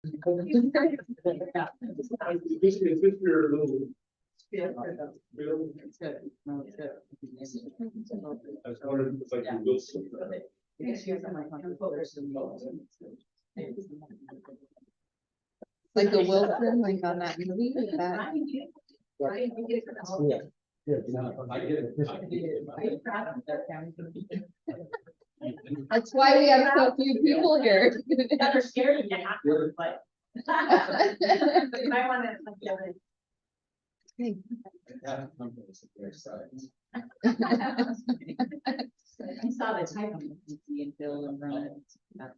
This is your little. That's one of the, it's like you will see. Like the Wilson, like on that movie, like that. I get it. That's why we have so few people here. Never scared of you, but. You might wanna. I saw the type of PC and Bill and run it. Yeah.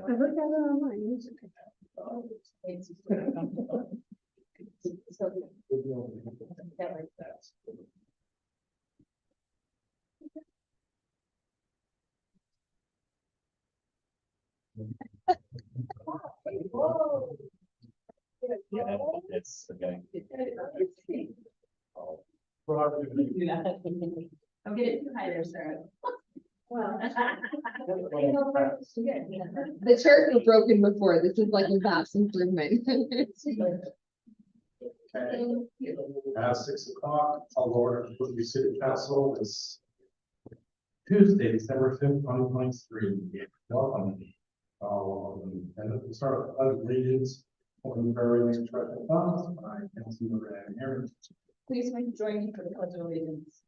I looked at it online. Yeah, it's okay. Don't get it too high there, Sarah. Well. The chairs were broken before. This is like a vast improvement. At 6 o'clock, I'll order for the city council is Tuesday, December 5th, 2023. Welcome. And we'll start with other regions. Open very interesting thoughts by Councilmember Ann Harris. Please join me for the pledge of allegiance.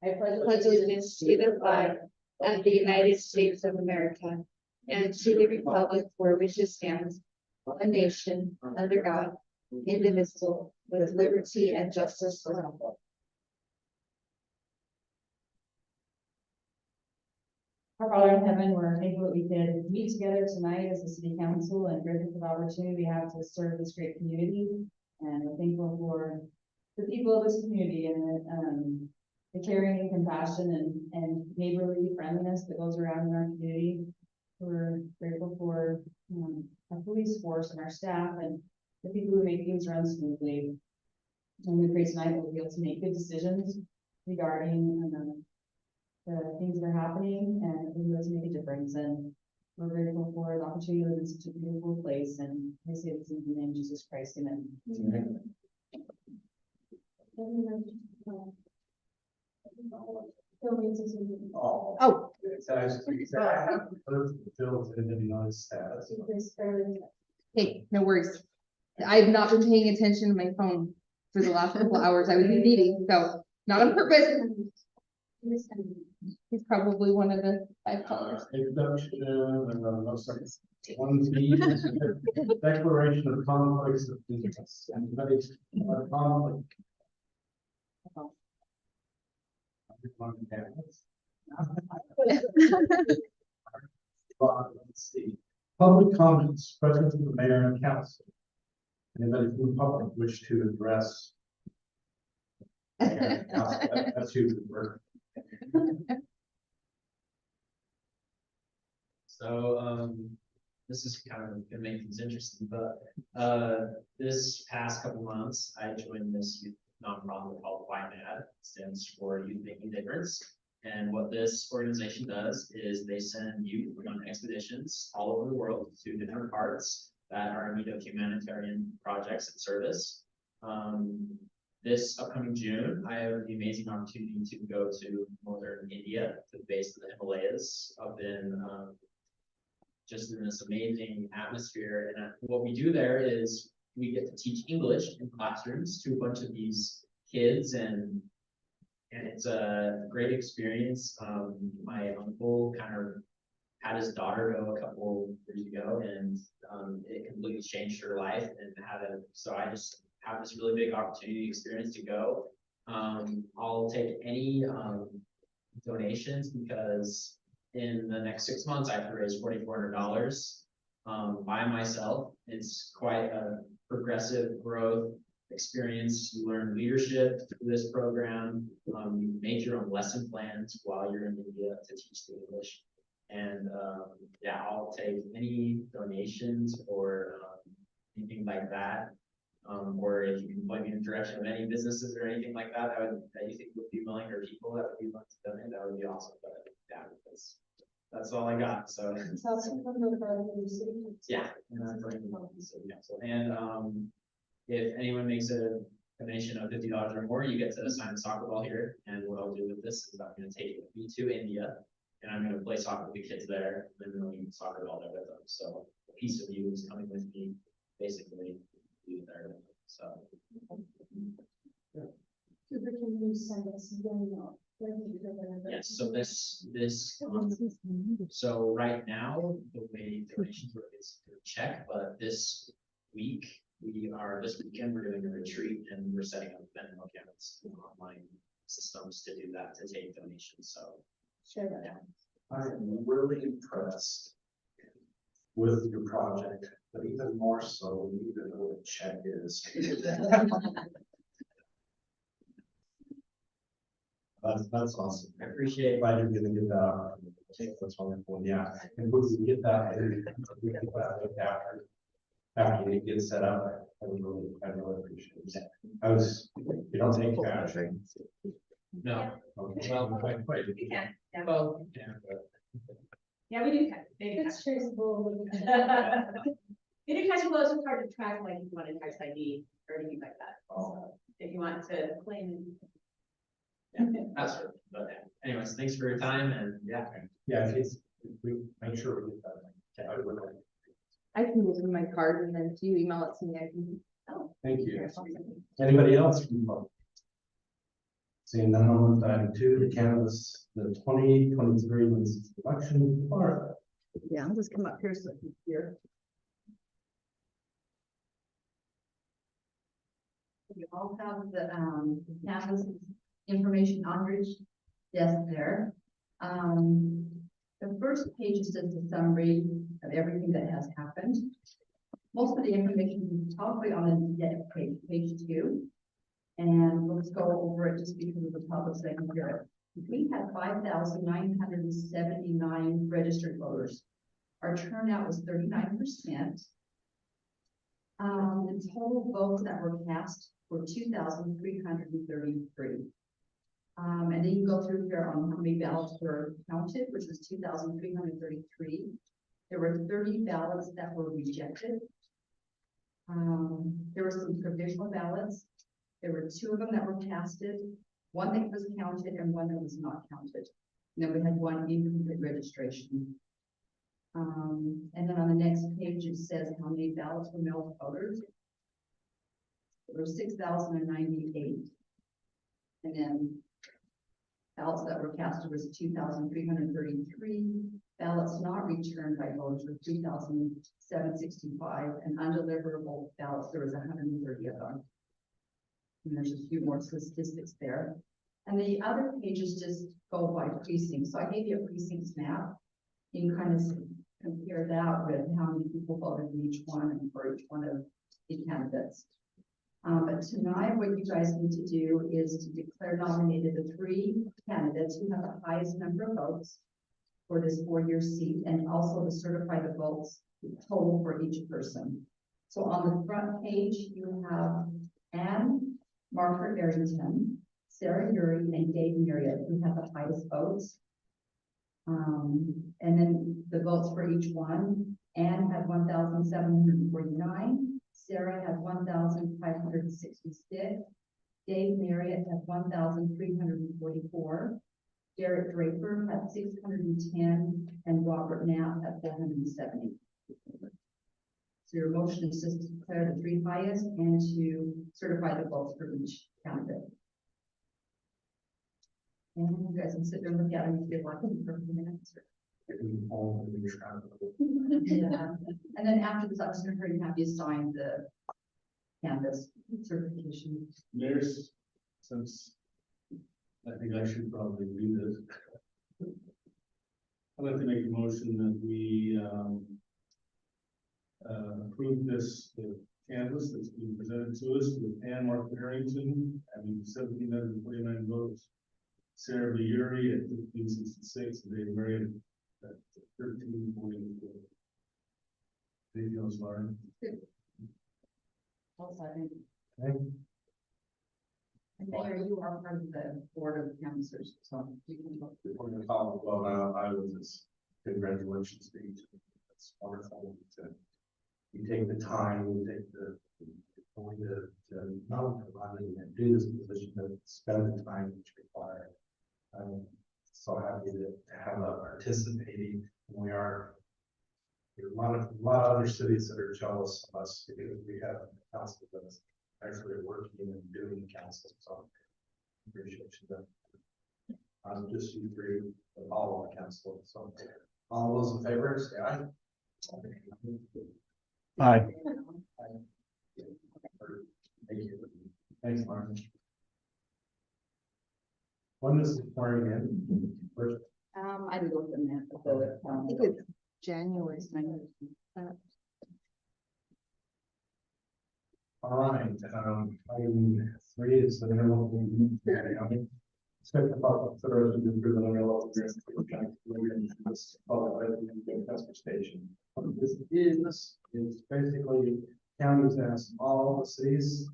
I Pledge allegiance to the flag of the United States of America and to the republic for which it stands, one nation, under God, indivisible, with liberty and justice for all. Our Father in heaven, we're thankful that we could meet together tonight as a city council and grateful for the opportunity we have to serve this great community. And we're thankful for the people of this community and the caring and compassion and neighborly friendliness that goes around in our community. We're grateful for our police force and our staff and the people who make things run smoothly. And we pray tonight we'll be able to make good decisions regarding the things that are happening and we'll be able to make a difference. And we're grateful for the opportunity to live in such a beautiful place. And I say this in the name of Jesus Christ, amen. Oh. Filled in the United States. Hey, no worries. I've not been paying attention to my phone for the last couple hours. I was in meetings, so not on purpose. He's probably one of the 5 callers. Introduction, one B, declaration of conflicts of interest. Anybody conflict? Let's see. Public comments, questions from the mayor and council. Anybody from the public wish to address? That's who would work. So, this is kind of gonna make things interesting, but, this past couple months, I joined this youth nonprofit called YMAD, stands for Youth Making a Difference. And what this organization does is they send youth on expeditions all over the world to different parts that are in need of humanitarian projects and service. This upcoming June, I have the amazing opportunity to go to northern India, to the base of the Himalayas, up in just in this amazing atmosphere. And what we do there is we get to teach English in classrooms to a bunch of these kids, and it's a great experience. My uncle kind of had his daughter go a couple years ago, and it completely changed her life. And so I just have this really big opportunity experience to go. I'll take any donations because in the next 6 months I have to raise $4,400 by myself. It's quite a progressive growth experience, you learn leadership through this program. You make your own lesson plans while you're in India to teach the English. And, yeah, I'll take any donations or, anything like that. Or if you can point me in the direction of any businesses or anything like that, that you think would be willing, or people that would be willing to donate, that would be awesome, but yeah, that's all I got, so. Yeah. And, if anyone makes a donation of $50 or more, you get to assign a soccer ball here, and what I'll do with this is I'm gonna take it with me to India, and I'm gonna play soccer with the kids there, and then we'll leave the soccer ball there with them, so a piece of you is coming with me, basically, be there, with them, so. Yes, so so right now, the way donations work is through check, but this weekend, we're doing a retreat and we're setting up Venmo accounts and online systems to do that, to take donations, so. Yeah. I'm really impressed with your project, but even more so, when you even know what a check is. That's awesome. I appreciate it. Glad you're gonna get that out. That's wonderful, yeah. And once you get that, we get that after you get set up, I really appreciate it. You don't take cash. No, Okay. well, You can, yeah. well, yeah, but Yeah, we do cash. They do cash. It's traceable. We do cash flows, it's hard to track, like, if you want to touch ID or anything like that. So if you want to claim. that's true, but anyways, thanks for your time, and yeah. Yeah, if we make sure we get that. I would like- I can give you my card and then if you email it to me, I can. Thank you. Anybody else from the public? Seeing none, I'll move to item 2, the canvas, the 2023 Winston election. Laura. Yeah, I'll just come up here so I can hear. You all have the, campus information on your desk there. The first page is just a summary of everything that has happened. Most of the information is probably on the page 2. And we'll just go over it just because of the public that can hear it. We had 5,979 registered voters. Our turnout was 39%. The total votes that were cast were 2,333. And then you go through here on how many ballots were counted, which was 2,333. There were 30 ballots that were rejected. There were some provisional ballots. There were 2 of them that were casted, 1 that was counted and 1 that was not counted. And then we had 1 incomplete registration. And then on the next page, it says how many ballots were mailed to voters. There were 6,098. And then ballots that were casted was 2,333. Ballots not returned by voters were 3,765. And undeliverable ballots, there was 130 of them. And there's a few more statistics there. And the other pages just go by precinct. So I gave you a precinct map. You can kind of compare that with how many people voted in each one and for each one of the candidates. But tonight, what you guys need to do is to declare nominated the 3 candidates who have the highest number of votes for this 4-year seat, and also to certify the votes total for each person. So on the front page, you have Anne Margaret Arrington, Sarah Uri, and Dave Myriad, who have the highest votes. And then the votes for each one. Anne had 1,749. Sarah had 1,566. Dave Myriad had 1,344. Derek Draper had 610, and Robert Knapp had 470. So your motion is just to declare the 3 highest and to certify the votes for each candidate. And you guys can sit there and look at them if you'd like for a few minutes. Yeah. And then after this, I'm just going to have you sign the canvas certification. There's, since I think I should probably do this. I'd like to make a motion that we approve the canvas that's being presented to us with Ann Mark Harrington, having 1,749 votes. Sarah Biuri at 1566, and Dave Marion at 1344. Anything else, Lauren? Also, I think, Okay. and Mayor, you are part of the board of counselors, so you can vote. Before you call the vote out, I will just congratulations to each of you. That's wonderful to, you take the time, you take the, going to not only run and do this position, but spend the time that's required. I'm so happy to have a participating, and we are. There are a lot of other cities that are jealous of us because we have a council that's actually working and doing council, so appreciate you. I'm just you three, but all of the council, so all those in favor, say aye. Aye. Thank you. Thanks, Martin. When is the swearing in? First, I did look in that, but the, I think it's January. all right, item 3 is the interlocal. Expect about the third of the interlocal agreement for the county and this transfer station. What this is basically counties ask all the cities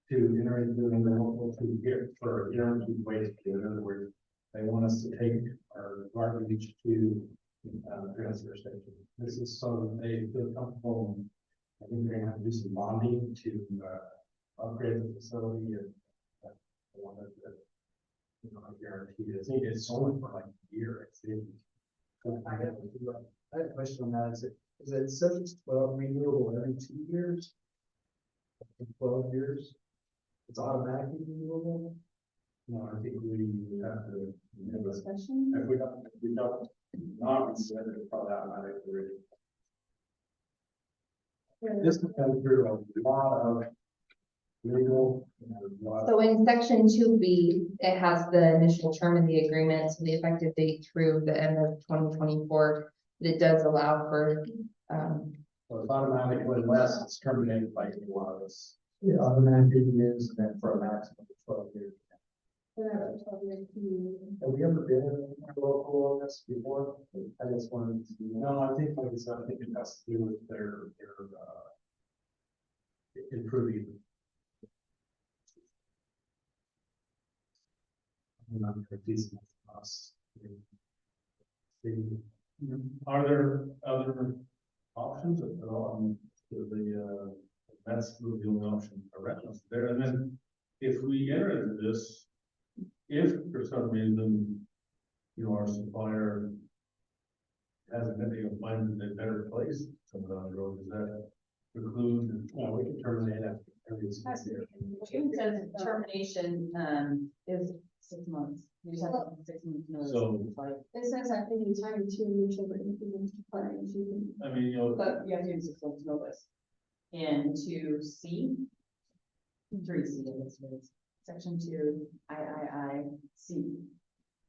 to enter into an interlocal to get for guaranteed waste. In other words, they want us to take our garbage to transfer station. This is so that they feel comfortable. I think they're gonna have to do some bonding to upgrade the facility and one of the, you know, I guarantee it. I think it's only for like a year. I have a question on that. Is it 7-12 renewable every 2 years? 12 years? It's automatically renewable? No, I think we have to. discussion. If we don't, not consider it probably automatically. This depends through a lot of legal. So in section 2B, it has the initial term of the agreement, so the effective date through the end of 2024. But it does allow for, So it's automatically unless it's terminated by any one of us. Yeah, automatically is, and then for a maximum of 12 years. Have we ever been in a local on this before? I just wanted to. No, I think, like I said, I think it has to do with their improving. Not decent us. Are there other options at all? That's the only option around us there. And then if we enter into this, if for some reason, you know, our supplier hasn't been able to find a better place somewhere down the road, does that preclude? Well, we can terminate after every Has to 6 be. years. June says termination, is 6 months. You just have to have 6 months notice. So- It's like, It says at any time to mutual agreement to parties, you can. I mean, you know, but you have to give 6 months notice. And to C, 3C, I guess it is, section 2, C.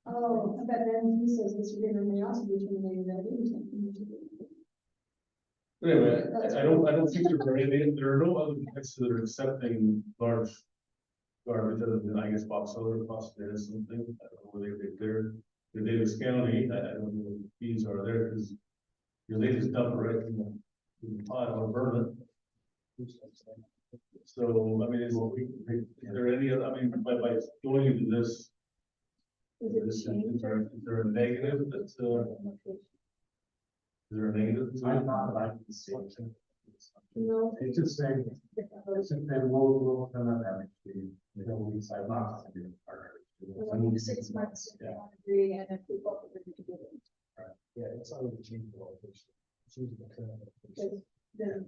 Oh, but then he says this agreement may also be terminated at any time. anyway, I don't think there are no other places that are accepting large garbage other than, I guess, Box Elder possibly has something. I don't know where they're in Davis County. I don't know what the fees are there because, you know, they just dump it right in the pile or burn it. So, I mean, is there any other, I mean, by going into this, is there a negative that's, is there a negative? I'm not like to see. No. It's just saying, it's just saying, we'll turn that out actually, you know, we decide not to do it. We'll need 6 months if you Yeah. want to agree and if we both agree to do it. Yeah, it's not really change the law. It's choosing the term. Because then.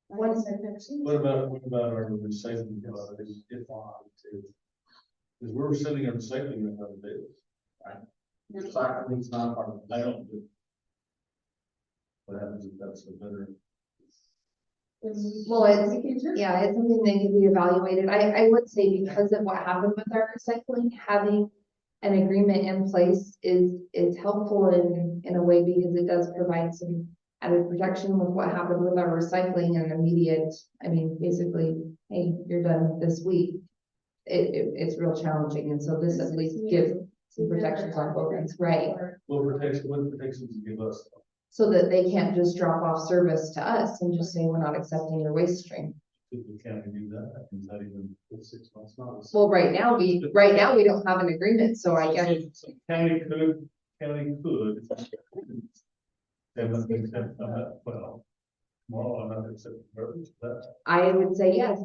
One- What about our recycling? If on to, because we're sending our recycling in other days. Recycling's not part of. I don't do. What happens if that's a better? well, it's, yeah, it's something that can be evaluated. I would say because of what happened with our recycling, having an agreement in place is helpful in a way because it does provide some added protection with what happened with our recycling and immediate, I mean, basically, hey, you're done this week. It's real challenging, and so this at least gives some protections on both ends, right? What protections do you give us? So that they can't just drop off service to us and just say, we're not accepting your waste stream. If the county do that, is that even 6 months notice? Well, right now, we don't have an agreement, so I guess, So County could. Then let me accept that, well, tomorrow I'm not accepting garbage, that. I would say yes,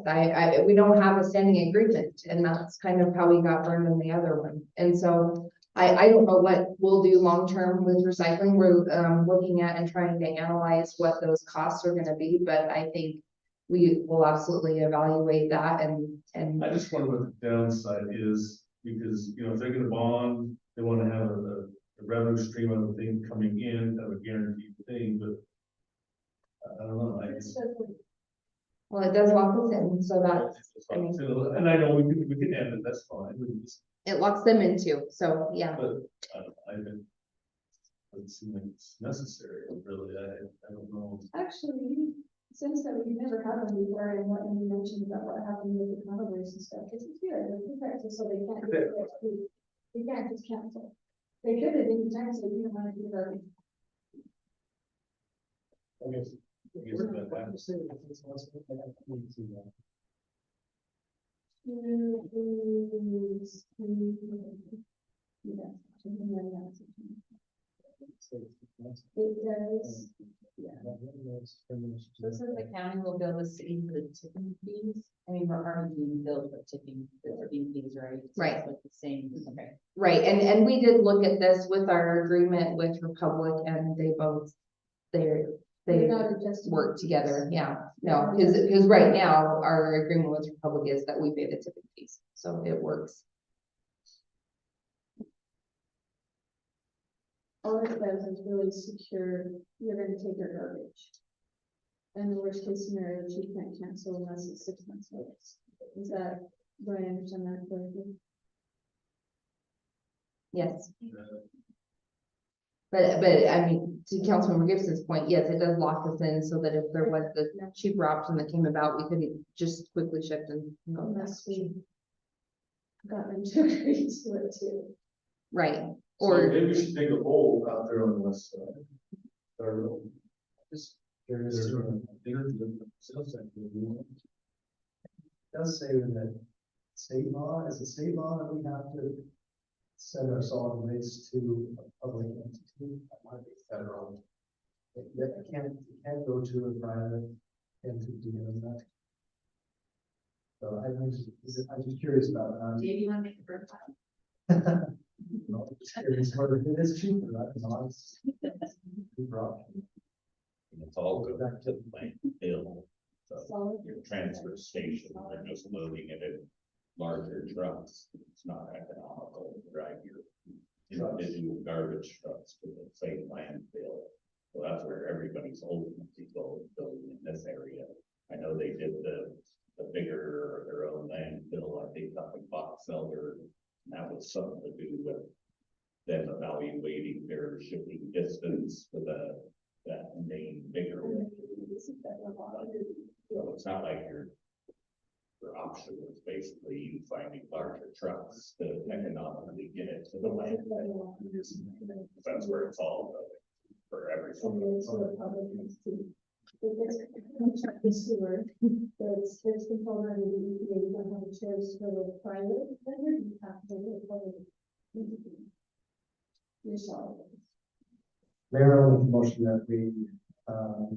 we don't have a standing agreement, and that's kind of how we got burned in the other one. And so I don't know what we'll do long-term with recycling. We're, looking at and trying to analyze what those costs are gonna be, but I think we will absolutely evaluate that and I just wonder what the downside is, because, you know, if they're gonna bond, they wanna have a revenue stream of a thing coming in, have a guaranteed thing, but. I don't know, I just. well, it does lock us in, so that's, I mean, And I know we can end it, that's fine, we can just, it locks them in too, so, yeah. but, I think. Doesn't seem like it's necessary, really, I don't know. Actually, since that we've never had them before, and what you mentioned about what happened with the coronavirus and stuff, this is good, they're protected, so they can't, they can't just cancel. They could at any time, so you don't want to do that. I guess that- It does, So it says the county will bill the city for the tipping fees. I mean, we're already being billed for the tipping fees, right? So it's Right. Like the same, okay. Right, and we did look at this with our agreement with Republic, and they both, they they're not adjusted. work together, yeah. No, because right now, our agreement with Republic is that we pay the tipping fees, so it works. All it does is really secure, you're gonna take your garbage. And the worst case scenario is you can't cancel unless it's 6 months notice. Is that, do I understand that correctly? Yes. But I mean, to Councilmember Gibson's point, yes, it does lock us in so that if there was the cheaper option that came about, we couldn't just quickly shift and go. Unless we got them to agree to it too. Right, So or, maybe we should take a poll out there on the west side. Or Just curious, there's to- a sales center. it does say in that state law, is it state law that we have to send our solid waste to a public entity? That might be federal. It can't go to a private entity in that. So I'm just curious about that. Dave, you want to make a bird file? No, I'm just curious whether it is cheaper, right? Not it's cheaper option. It's all good to the landfill. So Solid. your transfer station, they're just loading it in larger trucks. It's not economical to drive your individual garbage trucks to the same landfill. So that's where everybody's ultimately going in this area. I know they did the bigger, their own landfill, I think up in Box Elder. And that was something to do with them evaluating their shipping distance for that main bigger one. So it's not like your option is basically you finding larger trucks to economically get it to the landfill. That's where it's all going for So everyone. it's a public entity. If it's sewer, it's controlled under the EPA, you don't have a choice for the private vendor, you have to go to the public entity. You're solid. Mayor, I'll make a motion that we,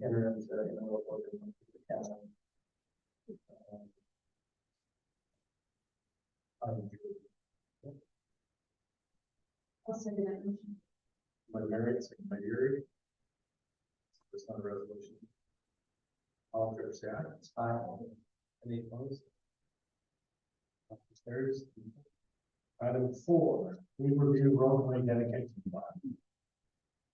enter into, with the county. I'll second that motion. By Mary, second by Yuri. It's not a resolution. All in favor, say aye. Aye. Any opposed? Motion carries. Item 4, we review roadway dedication plan.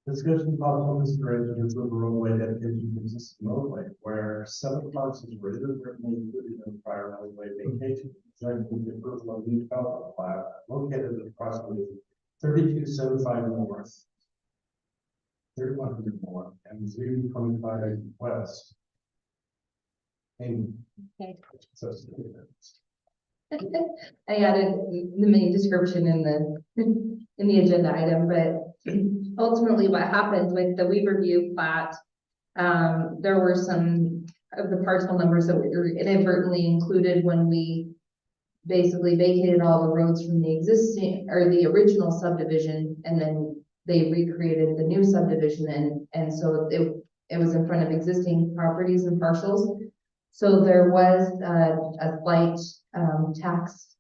Discussion possible consideration to approve a roadway dedication to existing roadway where 7 parcels were inadvertently included in the prior roadway vacation. Joined with the approval of new development plat located at approximately 3275 north. 3,100 more, and 025 west. And. Okay. So. I added the main description in the agenda item, but ultimately what happened with the Weaver View plat, there were some of the parcel numbers that were inadvertently included when we basically vacated all the roads from the existing, or the original subdivision, and then they recreated the new subdivision, and so it was in front of existing properties and parcels. So there was a slight tax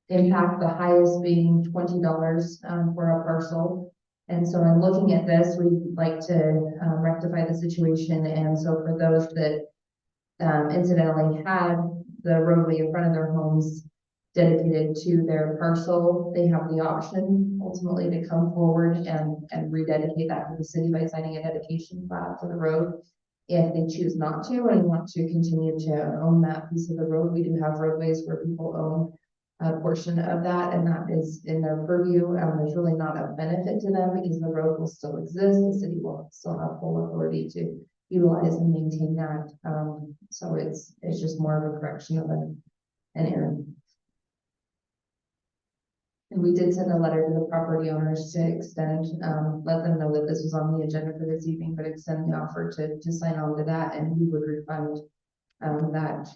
impact, the highest being $20 for a parcel. And so in looking at this, we'd like to rectify the situation. And so for those that incidentally had the roadway in front of their homes dedicated to their parcel, they have the option ultimately to come forward and rededicate that to the city by signing a dedication plat for the road. If they choose not to and want to continue to own that piece of the road, we do have roadways where people own a portion of that, and that is in their purview. There's really not a benefit to them because the road will still exist. The city will still have full authority to utilize and maintain that. So it's just more of a correction of an error. And we did send a letter to the property owners to extend, let them know that this was on the agenda for this evening, but extend the offer to sign on to that, and we would refund that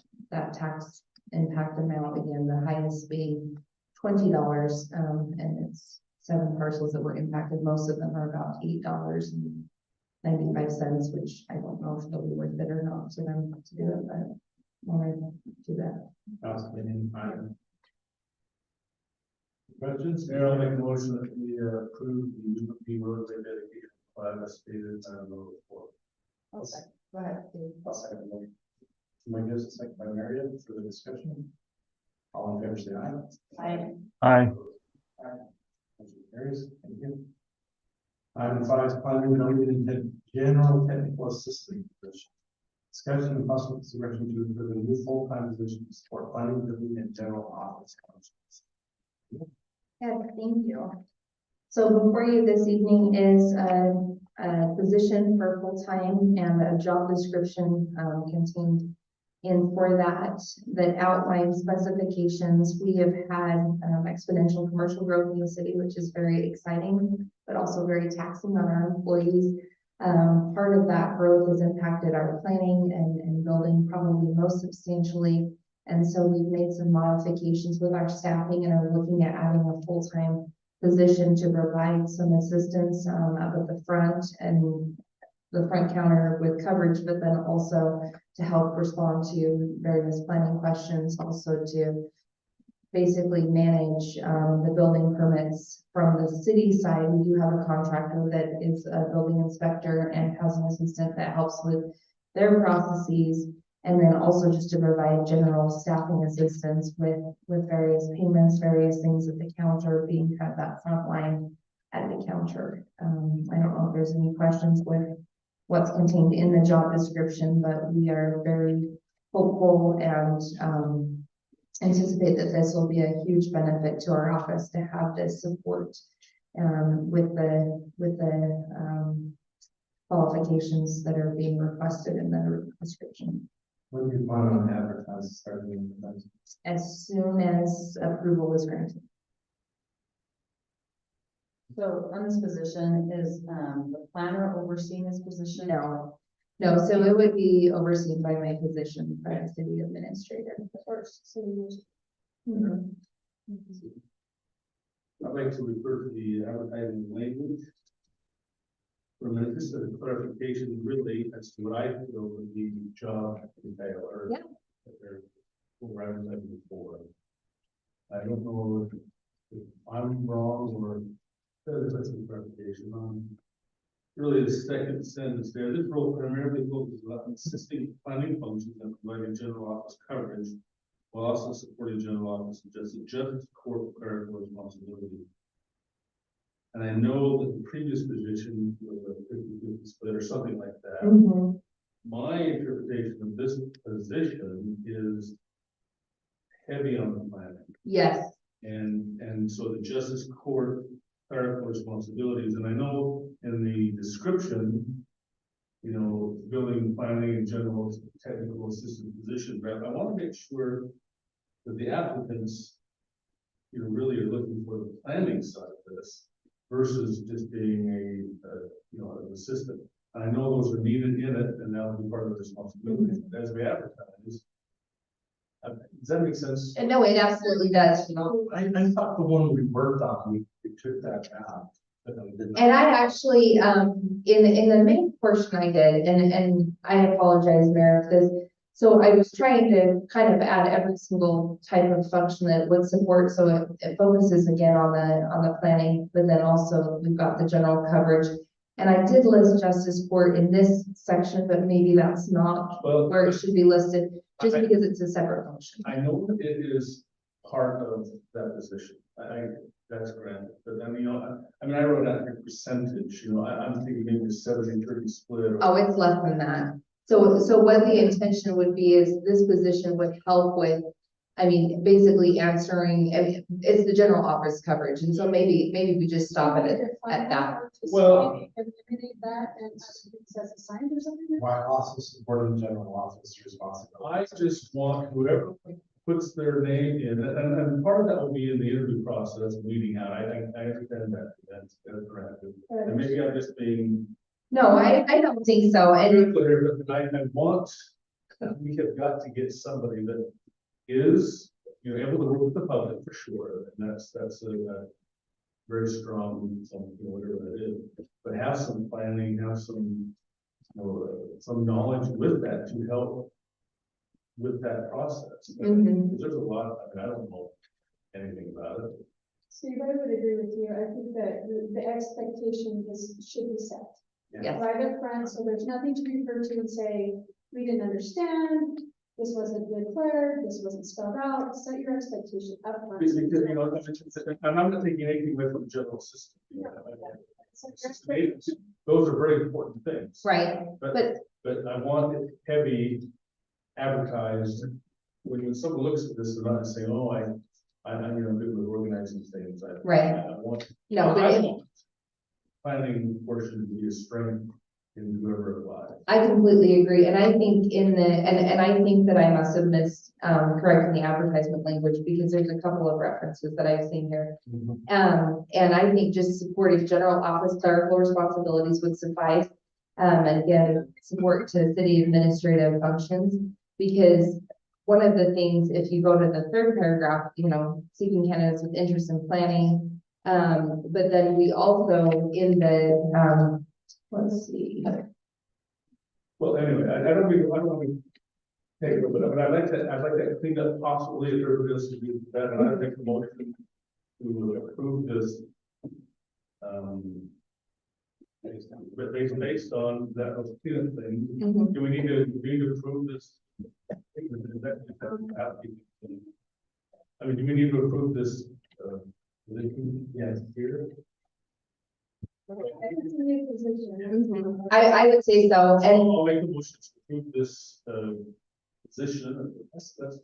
tax impact amount, again, the highest being $20, and it's 7 parcels that were impacted. Most of them are about $8.95, which I don't know if it'll be worth it or not to them to do it, but I wanted to do that. Questions? Mayor, I'll make a motion that we approve the Weaver View roadway dedication plat as stated on the report. Go ahead, Dave. I'll second the motion. Somebody gives a second by Marion for the discussion. All in favor, say aye. Aye. Motion carries. Thank you. Item 5 is planning and general technical assistant position. Discussion and possible consideration to approve a new full-time position to support planning, building, and general office functions. Yeah, thank you. So before you this evening is a position for full-time and a job description contained in for that outlines specifications. We have had exponential commercial growth in the city, which is very exciting, but also very taxing on our employees. Part of that growth has impacted our planning and building probably most substantially. And so we've made some modifications with our staffing and are looking at adding a full-time position to provide some assistance up at the front and the front counter with coverage, but then also to help respond to various planning questions, also to basically manage the building permits from the city side. We do have a contractor that is a building inspector and housing assistant that helps with their processes. And then also just to provide general staffing assistance with various payments, various things at the counter, being kind of that front line at the counter. I don't know if there's any questions with what's contained in the job description, but we are very hopeful and anticipate that this will be a huge benefit to our office to have this support with the qualifications that are being requested in the description. When do you plan on advertising starting? As soon as approval is granted. So on this position, is the planner overseeing this position? No, so it would be overseen by my position, by the city administrator. The first city. Mhm. I'd like to refer to the advertising language. For a minute, just a clarification really as to what I feel would be the job entail or Yeah. that they're advertising for. I don't know if I'm wrong or there's some clarification on. Really, the second sentence there, this role primarily focuses on assisting planning functions and providing general office coverage, while also supporting general office and justice court clerical responsibility. And I know that the previous position was a 50-50 split or something like that. Mhm. My interpretation of this position is heavy on the planning. Yes, And so the justice court clerical responsibilities, and I know in the description, you know, building, planning, and general technical assistant position, but I want to make sure that the applicants, you know, really are looking for the planning side of this versus just being you know, an assistant. And I know those are needed in it, and that'll be part of the responsibility as we advertise. Does that make sense? And no, it absolutely does, you know. I thought the one we worked on, we took that out. But I did not. And I actually, in the main portion I did, and I apologize, Mayor, if this. So I was trying to kind of add every single type of function that would support, so it focuses again on the planning, but then also we've got the general coverage. And I did list justice court in this section, but maybe that's not Well, where it should be listed, just I- because it's a separate function. I know that it is part of that position. That's granted, but then, you know, I mean, I wrote out a percentage, you know, I'm thinking maybe a 70-30 split. Oh, it's less than that. So what the intention would be is this position would help with, I mean, basically answering, I mean, it's the general office coverage, and so maybe we just stop it at that. Well- Eliminate that and says assigned or something? Why also supporting general office responsibility. I just want whoever puts their name in, and part of that will be in the interview process, weeding out. I understand that, that's granted. And maybe I'm just being No, I don't think so, and clear, but I want, we have got to get somebody that is, you know, able to work with the public for sure, and that's a very strong, some, you know, whatever that is, but have some planning, have some, you know, some knowledge with that to help with that process. Mhm. Because there's a lot, I mean, I don't know anything about it. Steve, I would agree with you. I think that the expectation should be set. yes, Right up front, so there's nothing to refer to and say, we didn't understand, this wasn't declared, this wasn't spelled out, set your expectation up front. Because, you know, and I'm not taking anything away from the general system. You know, Set your expectation. those are very important things. right, But but I want it heavy advertised. When someone looks at this, they're not saying, oh, I'm, you know, good with organizing things. Right. I want. no, but I it- want planning portion to be a strength in whoever applies. I completely agree, and I think and I think that I must have missed, correcting the advertisement language, because there's a couple of references that I've seen here. And I think just supporting general office clerical responsibilities would suffice. And again, support to city administrative functions, because one of the things, if you go to the third paragraph, you know, seeking candidates with interest in planning. But then we also in the, let's see. Well, anyway, I don't want to take it, but I'd like to clean up possibly if there is to be that, and I make a motion to approve this. Based on that was clear thing, Mhm. do we need to approve this? I mean, do we need to approve this? Yes, here. It's a new position. Mhm. I would say so, and I'll make a motion to approve this, position, that's, the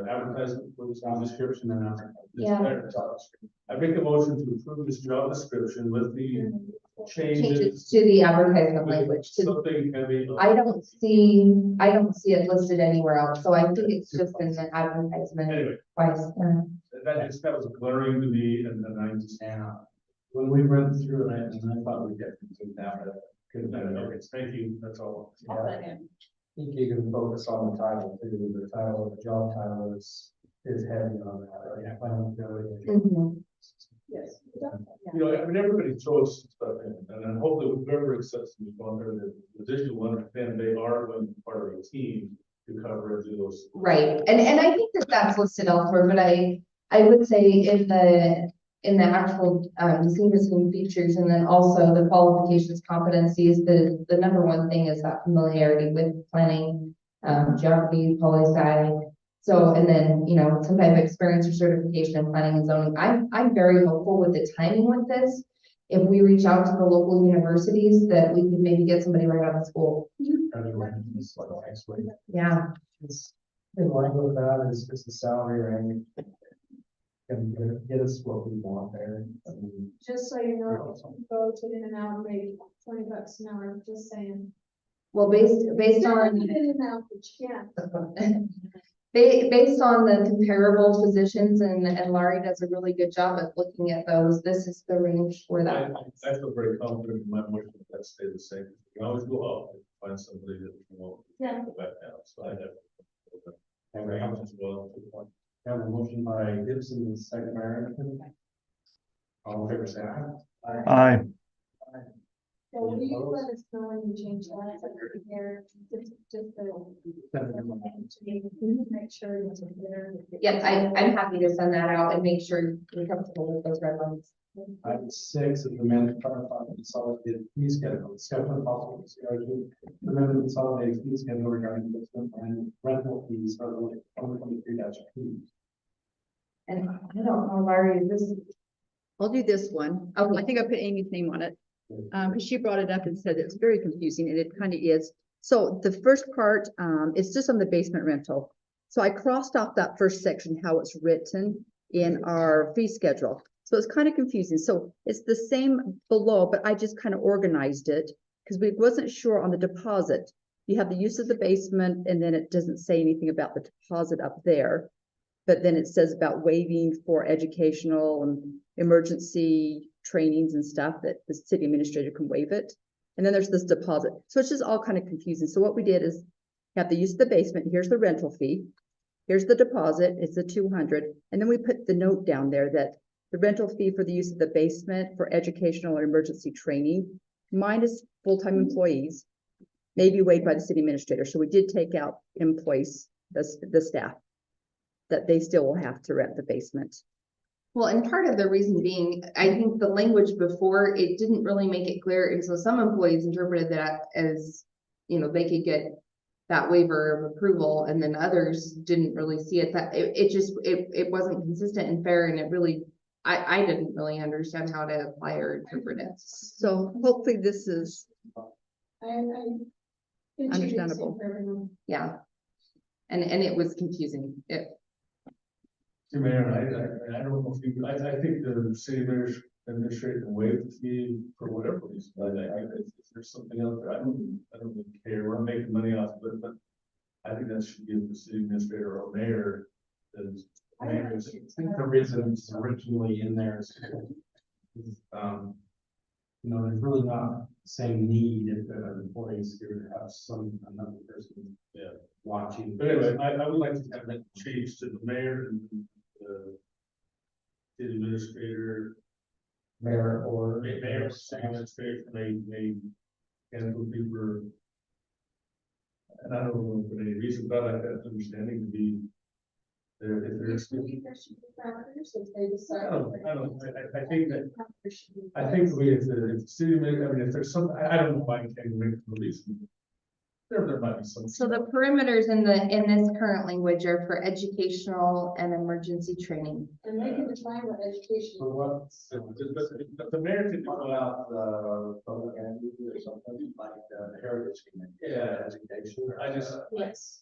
advertisement for this job description and. Yeah. I make a motion to approve this job description with the changes changes. to the advertisement language. to- Something heavy. I don't see it listed anywhere else, so I think it's just in the advertisement Anyway, twice. Yeah. that was glaring to me, and I just. Yeah, when we went through it, and I thought we'd get to that, but couldn't. Okay, thank you, that's all. Yeah. I think you can focus on the title too, the title, the job title is heavy on that, right? Accountability. Mhm. Yes. You know, I mean, everybody throws stuff in, and then hopefully whoever accepts the responsibility, the position will understand they are going to be part of a team to cover and do those. Right, and I think that that's listed elsewhere, but I would say in the actual, distinguishing features, and then also the qualifications, competencies, the number one thing is that familiarity with planning, geography, poli-sci. So, and then, you know, some type of experience or certification in planning and zoning. I'm very hopeful with the timing with this. If we reach out to the local universities, that we could maybe get somebody right out of school. It's like next week. Yeah, It's in line with that is the salary range. can get us what we want there. I mean, Just so you know, go to In-N-Out, make $20 an hour, just saying. Well, based on. In-N-Out, but you can't. Based on the comparable positions and Larry does a really good job of looking at those, this is the range for that. I feel very confident in my motion that that stay the same. You can always go up and find somebody that you want. Yeah. Go back down, so I have. And we have As well. a motion by Gibson, and second by Anderson. All in favor, say aye. Aye. So will you let us know when you change that, here, just make sure it's there. Yes, I'm happy to send that out and make sure you're comfortable with those red lines. Item 6 is the amended consolidated fee schedule. Discussion of possible discussion. The amended consolidated fee schedule regarding investment and rental fees for the 2023-P. And I don't know, Larry, is this, I'll do this one. I okay, think I put Amy's name on it. Because she brought it up and said it's very confusing, and it kind of is. So the first part, it's just on the basement rental. So I crossed off that first section, how it's written in our fee schedule. So it's kind of confusing. So it's the same below, but I just kind of organized it because we wasn't sure on the deposit. You have the use of the basement, and then it doesn't say anything about the deposit up there. But then it says about waiving for educational and emergency trainings and stuff that the city administrator can waive it. And then there's this deposit. So it's just all kind of confusing. So what we did is have the use of the basement. Here's the rental fee. Here's the deposit. It's the 200. And then we put the note down there that the rental fee for the use of the basement for educational or emergency training, minus full-time employees, may be waived by the city administrator. So we did take out employees, the staff, that they still will have to rent the basement. well, and part of the reason being, I think the language before, it didn't really make it clear, and so some employees interpreted that as, you know, they could get that waiver of approval, and then others didn't really see it, that it wasn't consistent and fair, and it really, I didn't really understand how to apply or interpret it. So hopefully this is Understandable. Yeah. And it was confusing. Mr. Mayor, I don't know if you, I think the city administrator can waive the fee for whatever reason, but if there's something else there, I don't really care, we're making money off of it, but I think that should give the city administrator or mayor. I think the reason it's originally in there is, you know, there's really not the same need if the employees here to have another person. Yeah. Watching. But anyway, I would like to have that changed to the mayor and city administrator. Mayor or. Mayor, city administrator may handle people. And I don't know for any reason, but I like that understanding to be there if there's. I think that, I think we, if the city, I mean, if there's some, I don't know why I can't make the release. There might be some. So the perimeters in this current language are for educational and emergency training. And they can define what education. For what? But the mayor could What go out. about the public entity or something like the heritage committee? Yeah. Education. I just, Yes.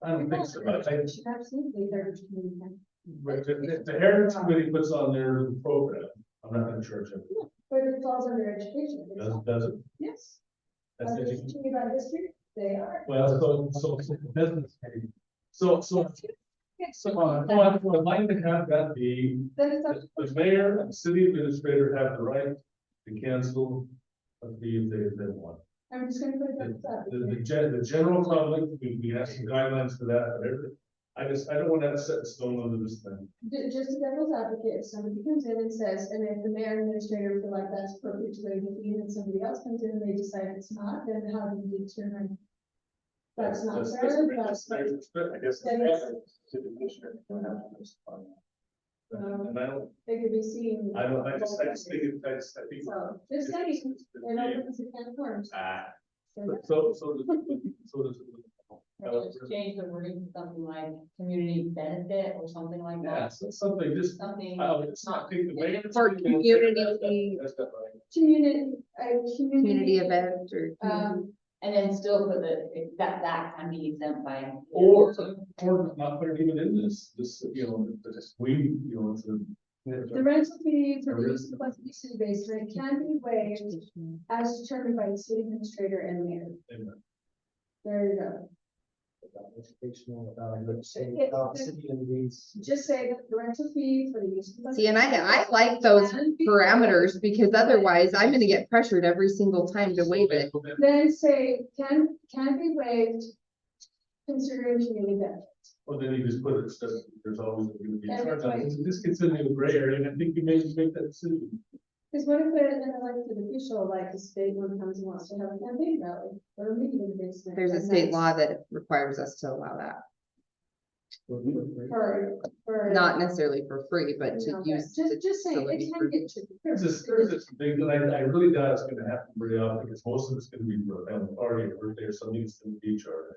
I don't think so, but I think Should absolutely heritage committee. but the heritage committee puts on their program. I'm not gonna charge them. But it falls under education. Does it? Yes. That's Are they education. teaching about history? They are. Well, so the business. So I'd like to have that be, Then it's up the mayor and city administrator have the right to cancel a fee if they want. I'm just gonna put it up. The general public, we have some guidelines for that, but I don't want that set in stone under this thing. Just a devil's advocate, if somebody comes in and says, and if the mayor and administrator feel like that's appropriate to waive the fee, and then somebody else comes in and they decide it's not, then how do you determine? That's not fair, that's. I guess. Then it's, City administrator don't have to respond. And I don't, they could be seen. I just think it, I think. So, just saying, it opens a can of worms. So does. Just change the wording to something like community benefit or something like Yeah, that. so something just, Something. it's not, think the mayor. For community- That's not right. Community, Community event or. And then still put that can be exempt by. Or not put it even in this, it's a. The rental fee for the use of the city basement can be waived as determined by the city administrator and mayor. There you go. Educational, saying, city and these. Just say that the rental fee for the use of. See, and I like those parameters because otherwise I'm gonna get pressured every single time to waive it. Then say can be waived. Considering community benefit. Or then you just put it, says there's always going to be a And charge. it's like- This gets into a gray area, and I think you may make that decision. Because what if an elected official like the state one comes and wants to have a campaign rally or a meeting in the basement? There's a and state that's law that requires us to allow that, For. not necessarily for free, but to No, use. Just saying, facility it for- can get tricky. There's this thing that I really doubt it's gonna happen very often, because most of it's gonna be for a family party or birthday or something that's gonna be charged.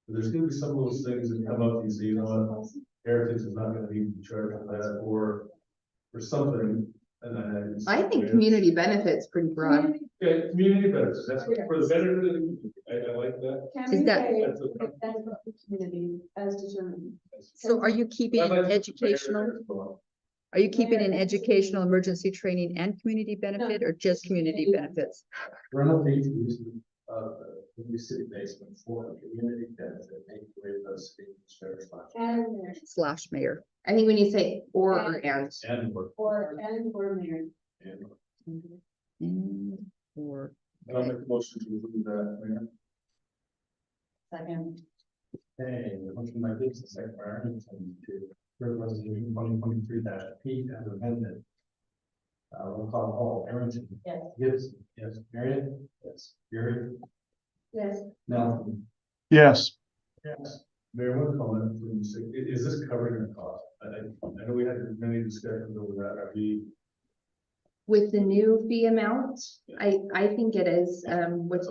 But there's gonna be some of those things that come up, you say, you know what, Heritage is not gonna need to be charged for that, or something, and I think community benefits pretty broad. Yeah, community benefits, that's for the benefit of the community, I like that. Can Is be that- waived That's for the benefit of the community as determined. So are you keeping I like the educational, as well. are you keeping in educational, emergency training and community benefit or just community benefits? Rental fee to use the city basement for community benefit, make way those city administrators. And there, Slash mayor. I think when you say or and, And work. or mayor. Or, I'll make a motion to approve that, Mayor. Second. Okay, the motion by Gibson, second by Arlington to approve resolution 2023 P as amended. Roll call poll, Arlington. Yes. Gibson. Yes. Marion. Yes. Gary. Yes, Melton. Yes. Yes. Mayor, one comment, please. Is this covering the cost? I know we had many discussions over that. Are we? with the new fee amount, I think it is, with,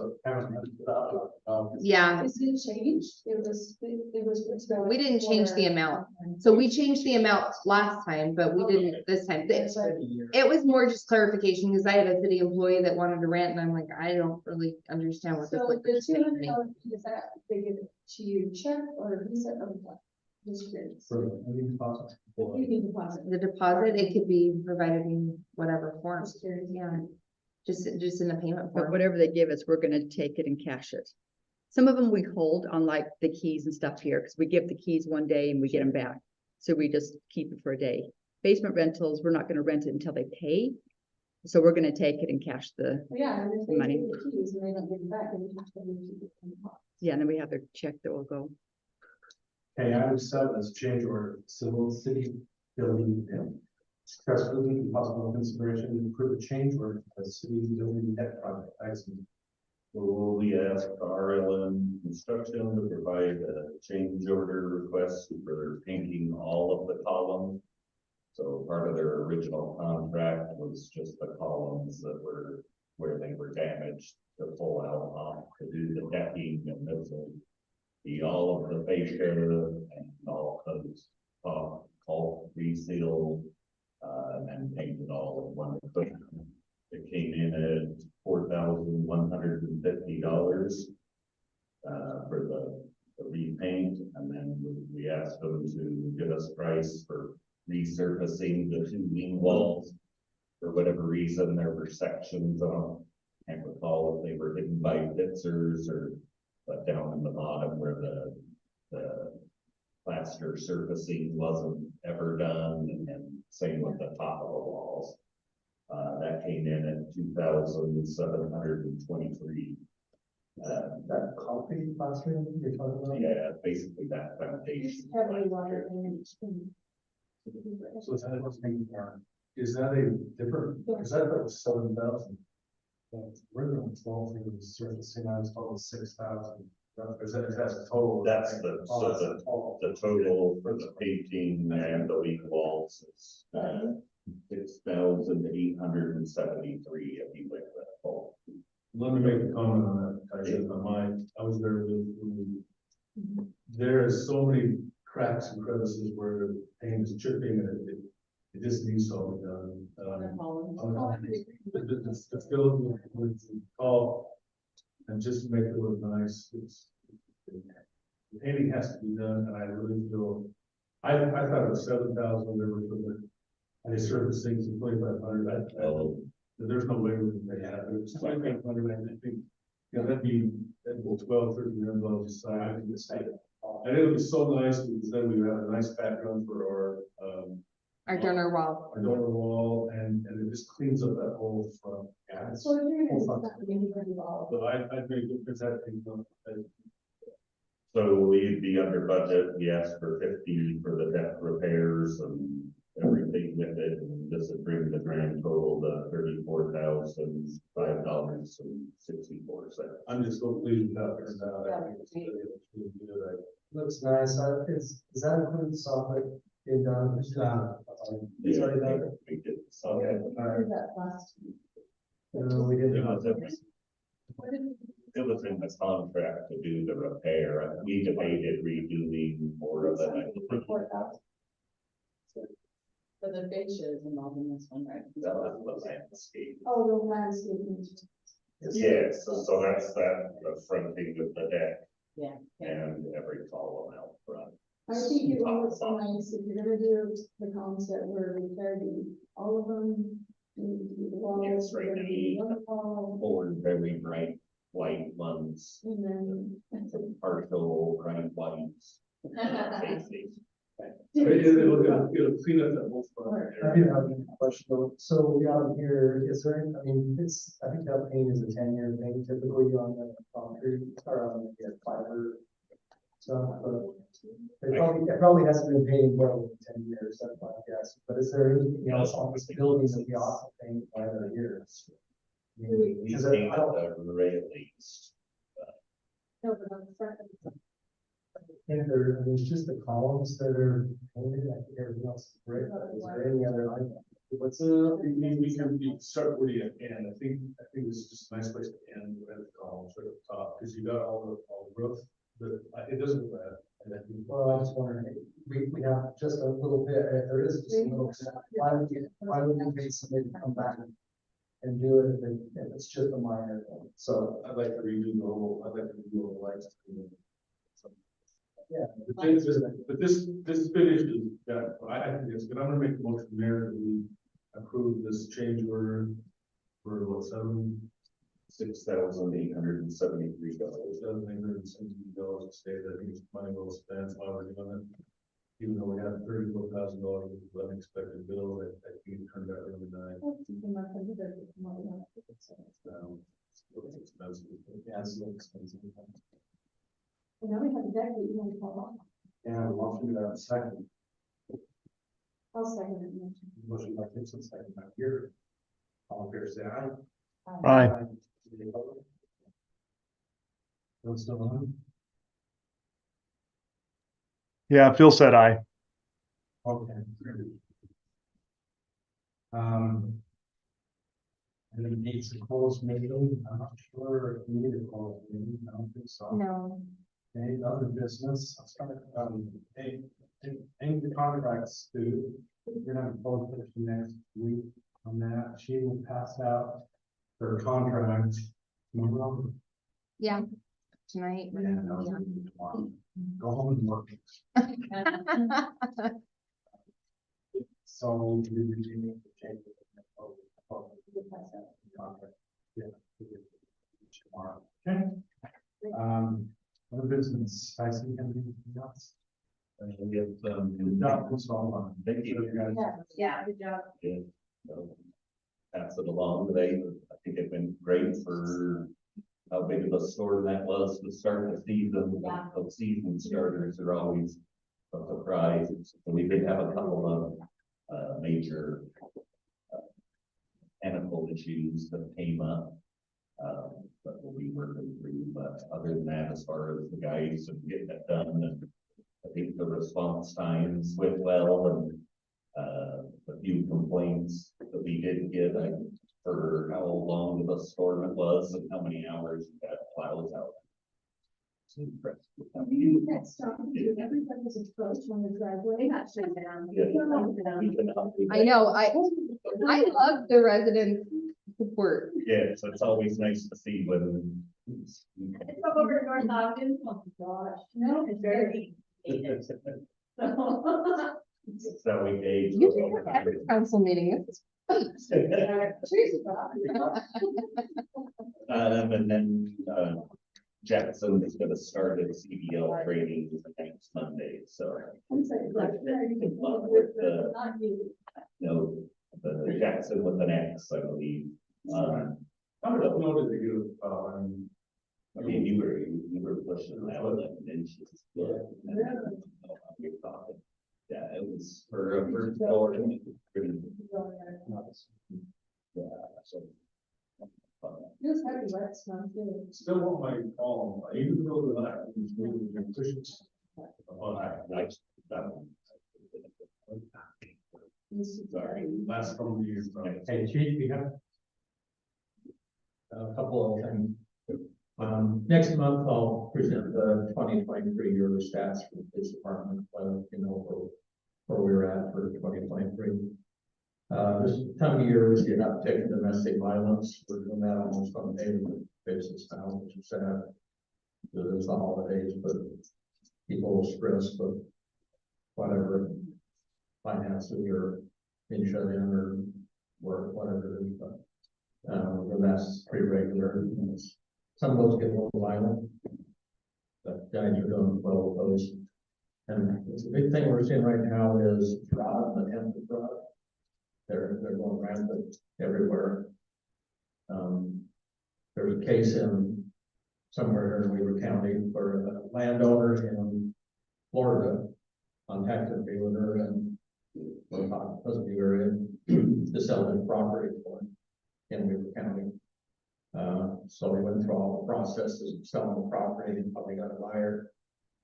yeah. is it changed? It was. We didn't change the amount. So we changed the amount last time, but we didn't this time. It was more just clarification because I had a city employee that wanted to rent and I'm like, I don't really understand what this. So liquor the is saying to me. $200, is that they give it to you check or Visa or what? Just curious. You need deposit. The deposit, it could be provided in whatever form. Just curious. Yeah. Just in the payment but form. whatever they give us, we're gonna take it and cash it. Some of them we hold on like the keys and stuff here, because we give the keys one day and we get them back. So we just keep it for a day. Basement rentals, we're not gonna rent it until they pay. So we're gonna take it and cash the, Yeah, and if they Money. give you the keys and they don't give it back, then you have to keep it in the box. yeah, and then we have their check that will go. Okay, item 7 is change order, civil city building. Discuss moving possible consideration to approve a change order for the city building debt project. Well, we asked RLM Construction to provide a change order request for painting all of the columns. So part of their original contract was just the columns that were where they were damaged to pull out to do the decking, and this will be all of the fascia and all those all resealed and then painted all in one coat. It came in at $4,150 for the repaint, and then we asked them to give us price for resurfacing the two wing walls. For whatever reason, there were sections on, I can't recall if they were hidden by pizzers or, but down in the bottom where the plaster surfacing wasn't ever done, and same with the top of the walls. That came in at $2,723. That concrete classroom you're talking about? Yeah, basically that It's foundation. heavily water and. So is that what's making is that a different, because that was 7,000. We're going to 12 for the surfacing, I was told 6,000. Is that a total? That's the, so the total for the painting and the leak walls is, 6,873 if you went that full. Let me make a comment on that. I was there with, there is so many cracks and crevices where the paint is chipping and it just needs to all be done. The field with tall and just to make it look nice, the painting has to be done, and I really feel, I thought it was 7,000, there was, and they service things at 2,500, there's no way we can pay that, but it's 2,500, and I think, that'd be 12, 13 million dollars a side, I think it's safe. And it would be so nice, because then we would have a nice background for Our donor wall. our donor wall, and it just cleans up that whole front. Yeah, it's- So you're gonna stop getting involved. But I think it's that thing, So we'd be under budget, we asked for 50 for the deck repairs and everything with it, and this would bring the grand total to $34,005.64. I'm just so pleased with how it turned out. I think it's really good. Looks nice. Is that including soffit being done? It's Yeah, already done. we did. Okay. All right. Did that last. We did. It was in the contract to do the repair, we debated redoing more of it. For the bitches involved in this one, right? That was the landscape. Oh, the landscaping. Yes, so that's the fronting of the deck Yeah. and every column out front. I think it will look so nice if you're gonna do the columns that were repaired, all of them. The walls. Yes, right, you're gonna do one wall, Four very bright white ones, And then. partial bright whites. It'll clean up that whole front. I do have a question though. So down here, is there, I mean, I think that paint is a 10-year thing typically on the concrete or on the fiber stuff, but it probably hasn't been painted well in 10 years, that's my guess. But is there anything else on this building that we ought to paint by the years? I mean, We 'cause painted I don't the railings. No, but on the front. think there, I mean, it's just the columns that are painted, I think everything else is great. Is there any other item? What's We can start where you end. I think this is just a nice place to end at the columns right at the top, because you got all the roof, it doesn't look bad. And I think, Well, I just wondering, we have just a little bit, if there is just a little bit, why would we pay somebody to come back and do it if it's just a minor thing? So, I'd like to redo the whole lights. yeah. But this finish is, I think it's good. I'm gonna make a motion there that we approve this change order for what, $6,873. $7,870 to stay there. I think it's money well spent while we're doing it. Even though we have $34,000 of unexpected bill, that think it turned out really nice. It's expensive. Yeah, it's a little expensive. And now we have a deck that you want to call on. Yeah, we'll do that in a second. I'll second it. Motion by Gibson, second by here. All in favor, say aye. Aye. Bill still on? Yeah, Phil said aye. Okay. And then it needs a closed meeting, I'm not sure if we need a closed meeting, I don't think so. No. Any other business, I'll start, any of the contracts, Stu, you're gonna vote for next week on that, she will pass out her contract tomorrow. Yeah, tonight. And, go home and work. So we need to change it. Contract. Yeah. Tomorrow, okay? Other business, I see anything else? We have, Good job, it's all on. Thank you. guys. Yeah, good job. Yeah, so pass it along today. I think it's been great for how big of a store that was to start the season. Yeah. Those season starters are always a surprise. We did have a couple of major mechanical issues that came up. But we'll be working through, but other than that, as far as the guys and getting it done, and I think the response times went well, and a few complaints that we did get for how long of a storm it was and how many hours we had plows out. So impressed with how You many- can't stop and do everybody's approach on the driveway. Not shut down. Yeah. We can- I know, I love the residents support. Yes, it's always nice to see when. Come over to North Ogden. Oh, gosh. No, it's very. So. So we gauge. You can have every council meeting. And then, Jackson is gonna start his CDL training next Monday, so. I'm sorry. Good luck with the, no, the Jackson with an X, I believe. How much notice did you, I mean, you were pushing that one, and then she just. Yeah, it was for a first door. Yeah, so. Feels heavy, wet stuff, too. still want my column, I even though the last one's moving and pushing. Oh, sorry, last from the years. Hey, Chief, you have a couple of things. Next month, I'll present the 2023 yearly stats for the police department, where we're at for 2023. This time of year, we see an uptick in domestic violence. We're doing that almost on a daily basis now, which is sad. There's the holidays, but people stress, but whatever, finances or being shut in or work, whatever it is, but that's pretty regular. Some of those get a little violent, but guys are doing well with those. And it's a big thing we're seeing right now is fraud, attempted fraud. They're going rampant everywhere. There's a case in somewhere in Weaver County where a landowner in Florida contacted a realtor and doesn't be very to sell his property for him in Weaver County. So they went through all the processes of selling the property and probably got a buyer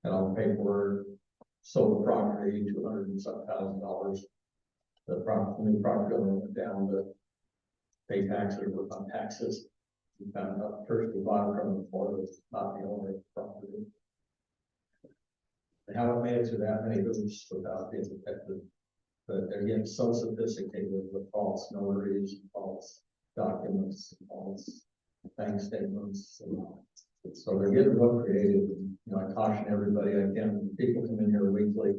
and all the paperwork, sold the property, $200,000 and some $1,000. The new property owner went down to pay taxes, work on taxes. We found out first we bought it from the Florida, it's not the owner of the property. They haven't made it through that many hoops without being detected. But they're getting so sophisticated with false notaries, false documents, false bank statements. So they're getting real creative. I caution everybody, people come in here weekly.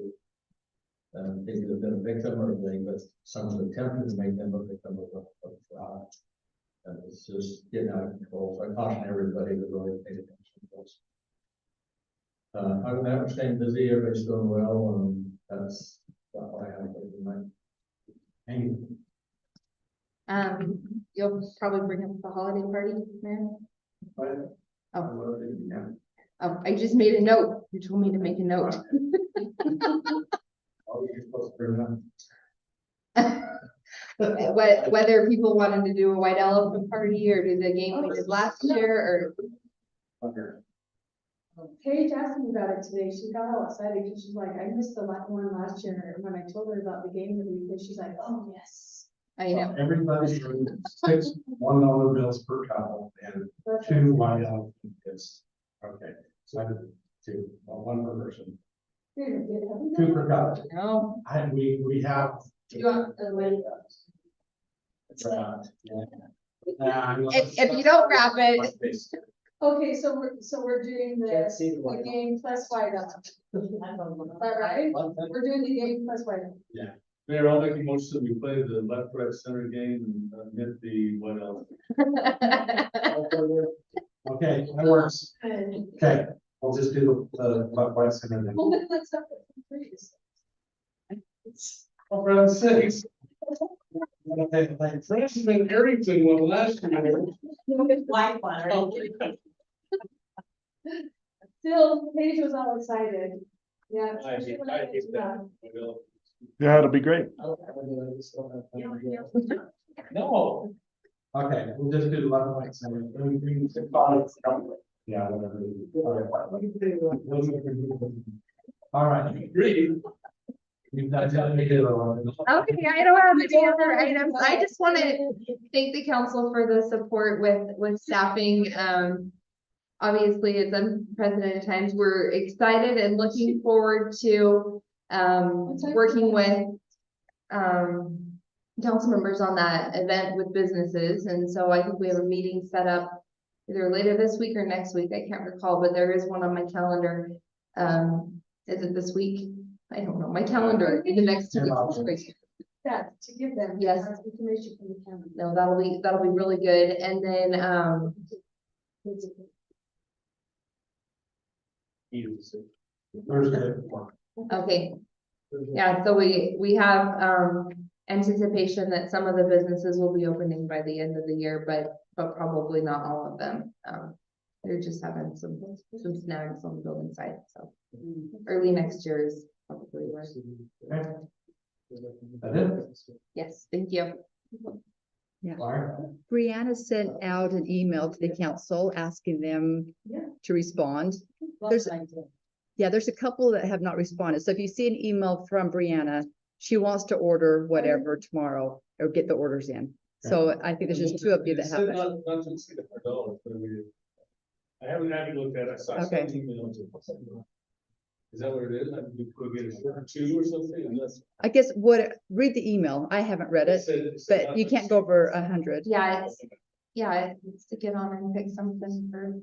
They could have been a victim or but someone's attempted to make them a victim of fraud. And it's just getting out of control. So I caution everybody to really pay attention to this. Other than that, we're staying busy, everybody's doing well, and that's about what I have for tonight. Thank you. You'll probably bring up the holiday party, man. Oh, I just made a note. You told me to make a note. You're supposed to bring them. Whether people wanted to do a white elephant party or do the game we did last year or. Paige asked me about it today. She got all excited because she's like, I missed the one last year. And when I told her about the game that we did, she's like, oh, yes. I know. Everybody's doing 6 $1 bills per couple and 2 white elephant gifts. Okay, so I did 2, one per person. 2 per couple. No. We have. You want the way If you don't wrap it. Okay, so we're doing the game plus white elephant. Is that right? We're doing the game plus white elephant. Yeah. Mayor, I'll make a motion, we play the left, right, center game and admit the what else. Okay, that works. Okay, we'll just do the left, right, center then. Well, then let's have it. Oh, for God's sakes. Freshman Arrington won last year. Like one, Still, Paige was all excited. Yeah. Yeah, it'll be great. No. Okay, we'll just do the left, right, center. Yeah, whatever. All right. Agree. We've got to make it on. Okay, I don't have any other items. I just want to thank the council for the support with staffing. Obviously, it's unprecedented times. We're excited and looking forward to working with council members on that event with businesses, and so I think we have a meeting set up either later this week or next week, I can't recall, but there is one on my calendar. Is it this week? I don't know, my calendar, the next 2 weeks. That, to give them. Yes. Information from the county. No, that'll be really good, and then, Thursday at 4. okay. Yeah, so we have, anticipation that some of the businesses will be opening by the end of the year, but probably not all of them. They're just having some snags on the building side, so early next year is probably where. Okay. That it? Yes, thank you. Laura? Brianna sent out an email to the council asking them to respond. There's, yeah, there's a couple that have not responded. So if you see an email from Brianna, she wants to order whatever tomorrow or get the orders in. So I think there's just two of you that have. Not to exceed $100, but I haven't looked at it. I saw Okay. 17 million. Is that what it is? I mean, we could get a shirt or two or something, and that's. I guess read the email. I haven't read it, but you can't go over 100. Yeah, it's to get on and pick something for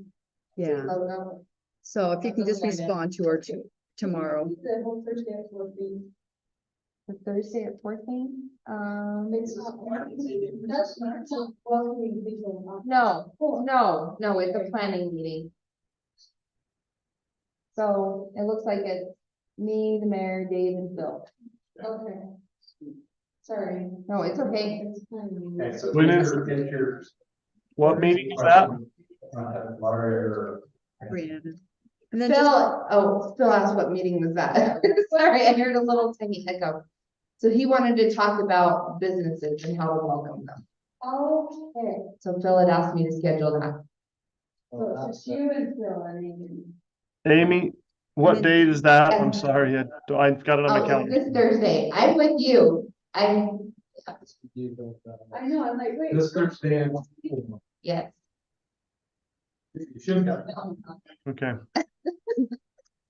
Yeah. logo. So if you can just respond to her tomorrow. The whole Thursday will be. The Thursday at 14. It's not. That's not, so, well, we will not. No, it's a planning meeting. So it looks like it's me, the mayor, Dave, and Phil. Okay. Sorry. No, it's okay. It's fine. Okay, so When get is- your. What meeting is that? Laura or. Brianna. And then Phil asked what meeting was that? Sorry, I heard a little tiny echo. So he wanted to talk about businesses and how to welcome them. Okay. So Phil had asked me to schedule that. So it's just you and Phil, I mean. Amy, what then- date is that? I'm sorry, I've got it on my Oh, calendar. this Thursday. I'm with you. I know, I'm like, wait. This Thursday. Yes. You should have. Okay.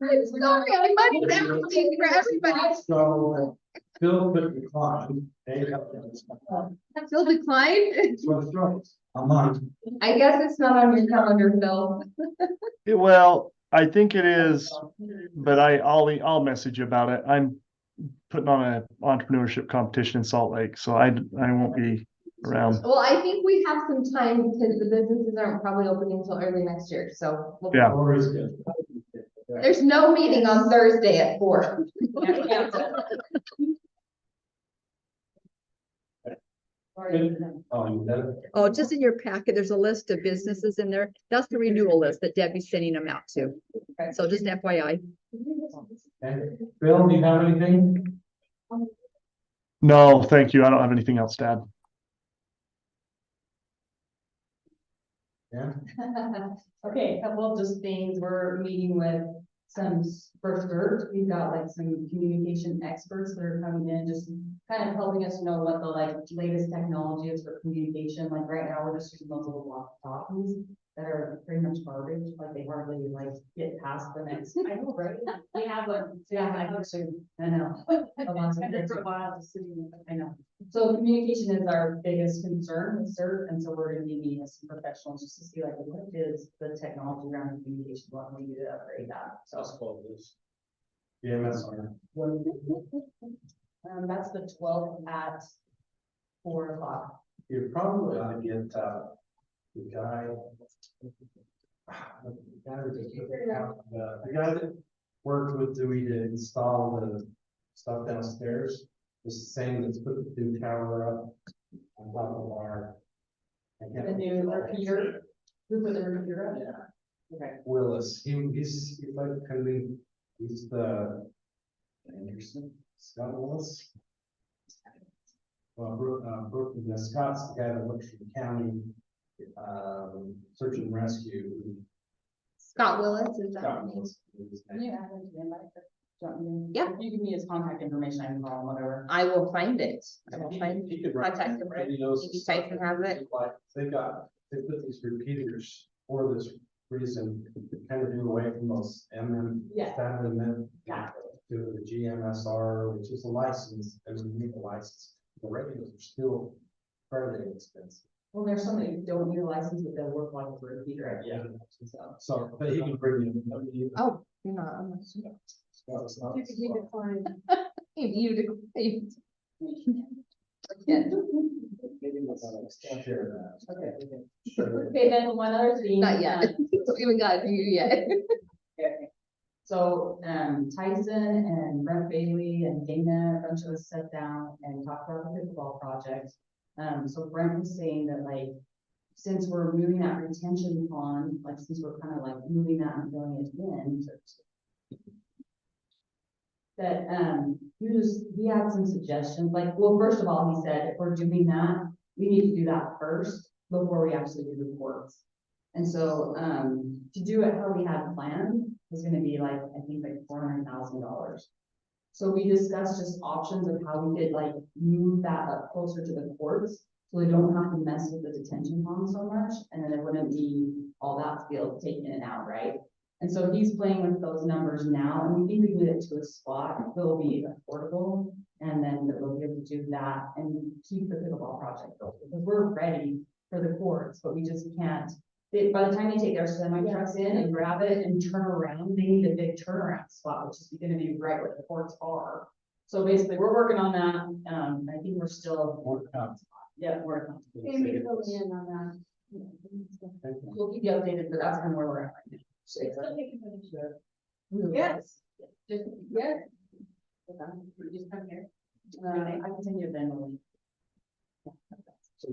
I'm sorry, I might have everything for everybody. So, Phil could decline. Phil declined? It's what it's right. I'm on. I guess it's not on your calendar, Phil. Well, I think it is, but I'll message you about it. I'm putting on an entrepreneurship competition in Salt Lake, so I won't be around. Well, I think we have some time because the businesses aren't probably opening until early next year, so. Yeah. Lori's good. There's no meeting on Thursday at 4. Oh, you did it? Oh, just in your packet, there's a list of businesses in there. That's the renewal list that Debbie's sending them out to. So just FYI. Okay. Phil, do you have anything? No, thank you. I don't have anything else to add. Yeah. Okay, a couple of just things, we're meeting with some first, we've got like some communication experts that are coming in, just kind of helping us know what the like latest technology is for communication, like right now, we're just using those little walkie-talkies that are pretty much garbage, like they hardly like get past the next. I know, right? We have one. Yeah, I know. Had it for a while, just sitting. I know. So communication is our biggest concern with CERT, and so we're gonna be meeting with some professionals just to see like what is the technology around communication, what we need to upgrade that, so. That's called this. Yeah, that's all right. That's the 12th at 4 o'clock. You probably ought to get, the guy. The guy that worked with Dewey to install the stuff downstairs, is the same that's put the new tower up on top of our. I can't The new repeater, who put the repeater up? Yeah. Okay. Willis, he's like, kind of, he's the. Anderson, Scott Willis. Well, Scott's the guy that works for the county, search and rescue. Scott Willis, is that Scott his name? Willis is his Can name. you add him to the invite? Yeah. If you give me his contact information, I can call him, whatever. I will find it. I will find. He could contact him, right? He knows maybe stuff. Tyson has it. Like, they put these repeaters for this reason, kind of do away from those Yeah. standard and then Yeah. to the GMSR, which is a license, and we need a license. the regulars are still fairly expensive. Well, there's some that don't utilize these, but they'll work like a repeater. Yeah. So. So, but he can bring in, I mean, Oh, you're not, I'm not. it's not. He declined. You, you, Maybe we'll take care of that. Okay. Okay, then one other thing. not yet. We haven't gotten to you yet. Okay. So, Tyson and Brent Bailey and Dana, a bunch of us sat down and talked about the pickleball project. So Brent was saying that like, since we're moving that retention pond, like since we're kind of like moving that and filling it in. That, he had some suggestions, like, well, first of all, he said, if we're doing that, we need to do that first before we actually do the courts. And so, to do it how we had planned was gonna be like, I think like $400,000. So we discussed just options of how we could like move that up closer to the courts. So we don't have to mess with the detention pond so much, and then it wouldn't be all that field taken and out, right? And so he's playing with those numbers now, and we think we can get it to a spot that'll be affordable. And then that we'll be able to do that and keep the pickleball project going, because we're ready for the courts, but we just can't. By the time they take their semi trucks in and grab it and turn around, they need a big turnaround spot, which is gonna be right where the courts are. So basically, we're working on that. I think we're still. Yeah, we're. Amy filled me in on that. We'll keep you updated, but that's kind of where we're at right now. It's still taking footage. Yes. Just, Yeah. you just come here. I can send you a Venmo. So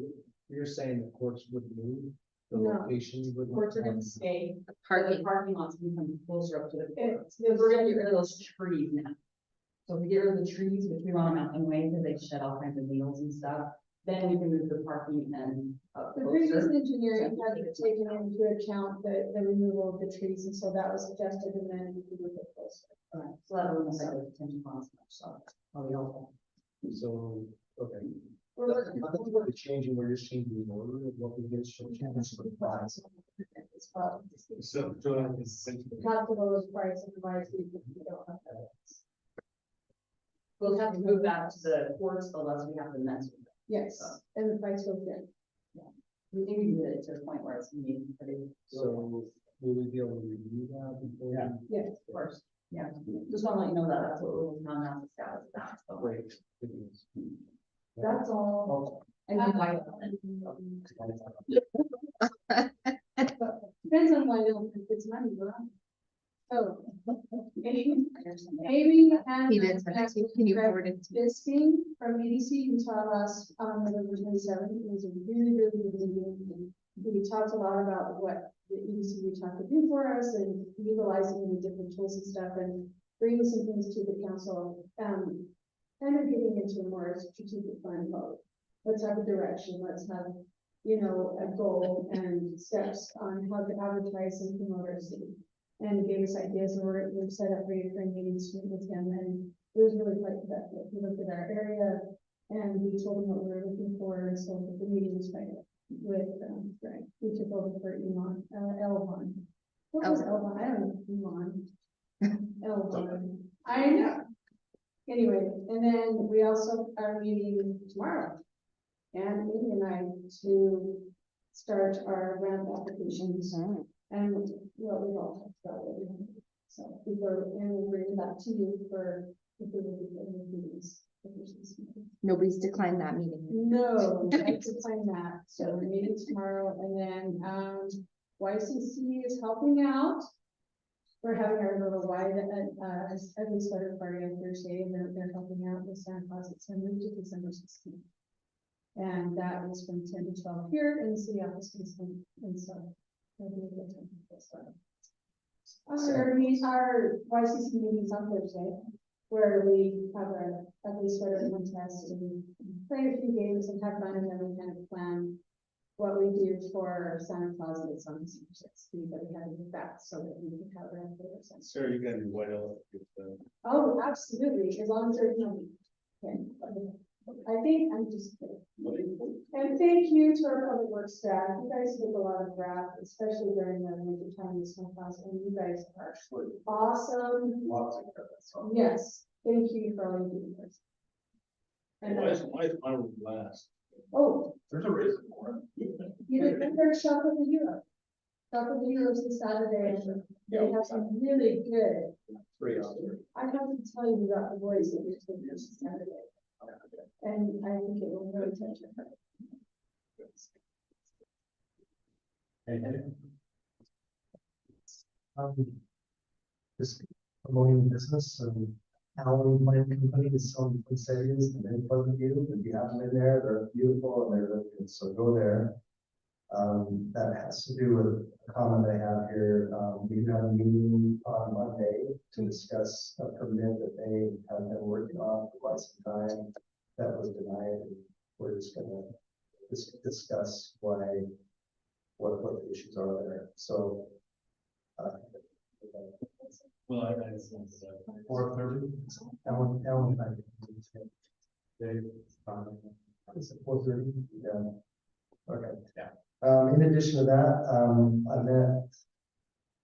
you're saying the courts would move, the No. location would. Courts are gonna stay. The Parking. parking lots can come closer up to the courts, It's- because we're gonna get rid of those trees now. So if we get rid of the trees, which we want them out anyway, because they shed all kinds of needles and stuff, then we can move the parking and up The previous closer. engineering had taken into account the removal of the trees, and so that was suggested, and then we moved it closer. Alright, so that wouldn't affect the detention ponds much, so probably helpful. So, okay. We're working- Nothing really changing, we're just changing the order of what we get, so canvas for the price. It's about So, half the lowest price and why we don't have that. We'll have to move that to the courts unless we have to mess with it. Yes, and the price goes in. We think we can get it to the point where it's gonna be pretty. So will we be able to review that before? Yeah. Yes. Of course, yeah, just wanna let you know that that's what we're working on now, the status of that, so. Great. That's all. And then like, Depends on why they don't think it's money, right? Oh. Amy and. He did, can you forward it to me? Bisking from EDC, who taught us on November 27th, it was a really, really good meeting. We talked a lot about what the EDC would have to do for us and utilizing the different tools and stuff and bringing some things to the council. Kind of getting into a more strategic plan mode. Let's have a direction, let's have, a goal and steps on how to advertise and promote our city. And gave us ideas, and we're set up recurring meetings with him, and it was really quite productive. We looked at our area, and we told him what we were looking for, and so the meeting was quite good with, Greg. We took over for Elon, Elvon. What was Elvon? I don't know, Elon. Elvon. I know. Anyway, and then we also are meeting tomorrow. And Amy and I to start our grant applications. And what we've all talked about it. So we'll bring that to you for meetings. Nobody's declined that meeting. No, I have to find that. So we're meeting tomorrow, and then YCC is helping out. We're having our little wide at least letter party on Thursday, and they're helping out with Santa Claus. It's going to move to December 16th. And that is from 10 to 12 here in the city office, and so. Our YCC meetings on Thursday, where we have at least sweater contest and play a few games and have fun, and then we kind of plan what we do for Santa Claus that's on December 6th. Anybody have any facts so that we can have it for their sense. Sir, you got your white elephant. Oh, absolutely, as long as there's no. Okay. I think I'm just kidding. And thank you to our public works staff. You guys did a lot of graft, especially during the winter time in some class, and you guys are awesome. Lots of credits. Yes, thank you for all you do. And Why is mine last? oh, There's a reason for it. you didn't hear Shop of the Hero. Shop of the Heroes this Saturday, and they have some really good. 3 out there. I have to tell you about the boys that we took this Saturday. And I think it will really touch your heart. Just promoting business and Halloween plant company is selling poinsettias and then Pleasant View, if you haven't been there, they're beautiful and they're really good, so go there. That has to do with a comment I have here, we have a meeting on Monday to discuss a permit that they have been working on for quite some time. That was denied, and we're just gonna discuss why, what the issues are there, so. Well, I. 4:30. Ellen, I think. Dave, Is it 4:30? Yeah. Okay. Yeah. In addition to that, I met.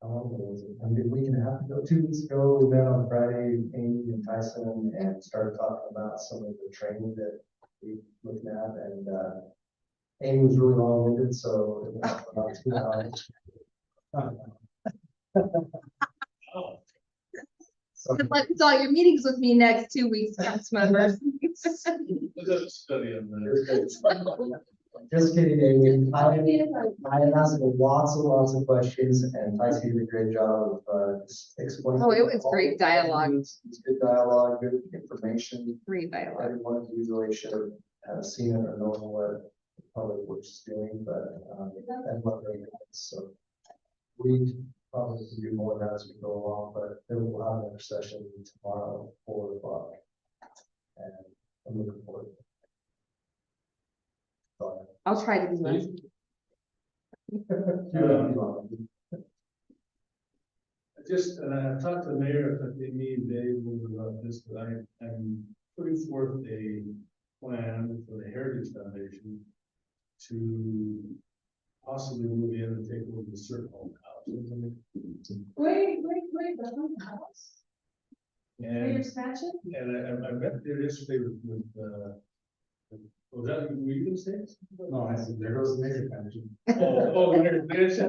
How long ago was it? I mean, a week and a half ago, 2 weeks ago, we met on Friday, Amy and Tyson, and started talking about some of the training that we looking at, and, Amy was really long-winded, so it went for about 2 hours. So, Good luck with all your meetings with me next 2 weeks, council members. Let's have a study on that. just kidding, Amy. I asked lots of questions, and Tyson did a great job of, just explaining. Oh, it was great dialogue. It's good dialogue, good information. Great dialogue. Everyone usually should have seen it or known what public works is doing, but, and what they're doing, so. We probably can do more of that as we go along, but then we'll have another session tomorrow, 4 o'clock. And I'm looking forward to it. So, I'll try to be less. Just, and I talked to the mayor, I think me and Dave about this, but I'm putting forth a plan for the Heritage Foundation to possibly move in and take over the certain home house. Wait, the home house. And, expansion? and I met there yesterday with, was that, were you gonna say? No, I said, there goes the mayor pension. There's. I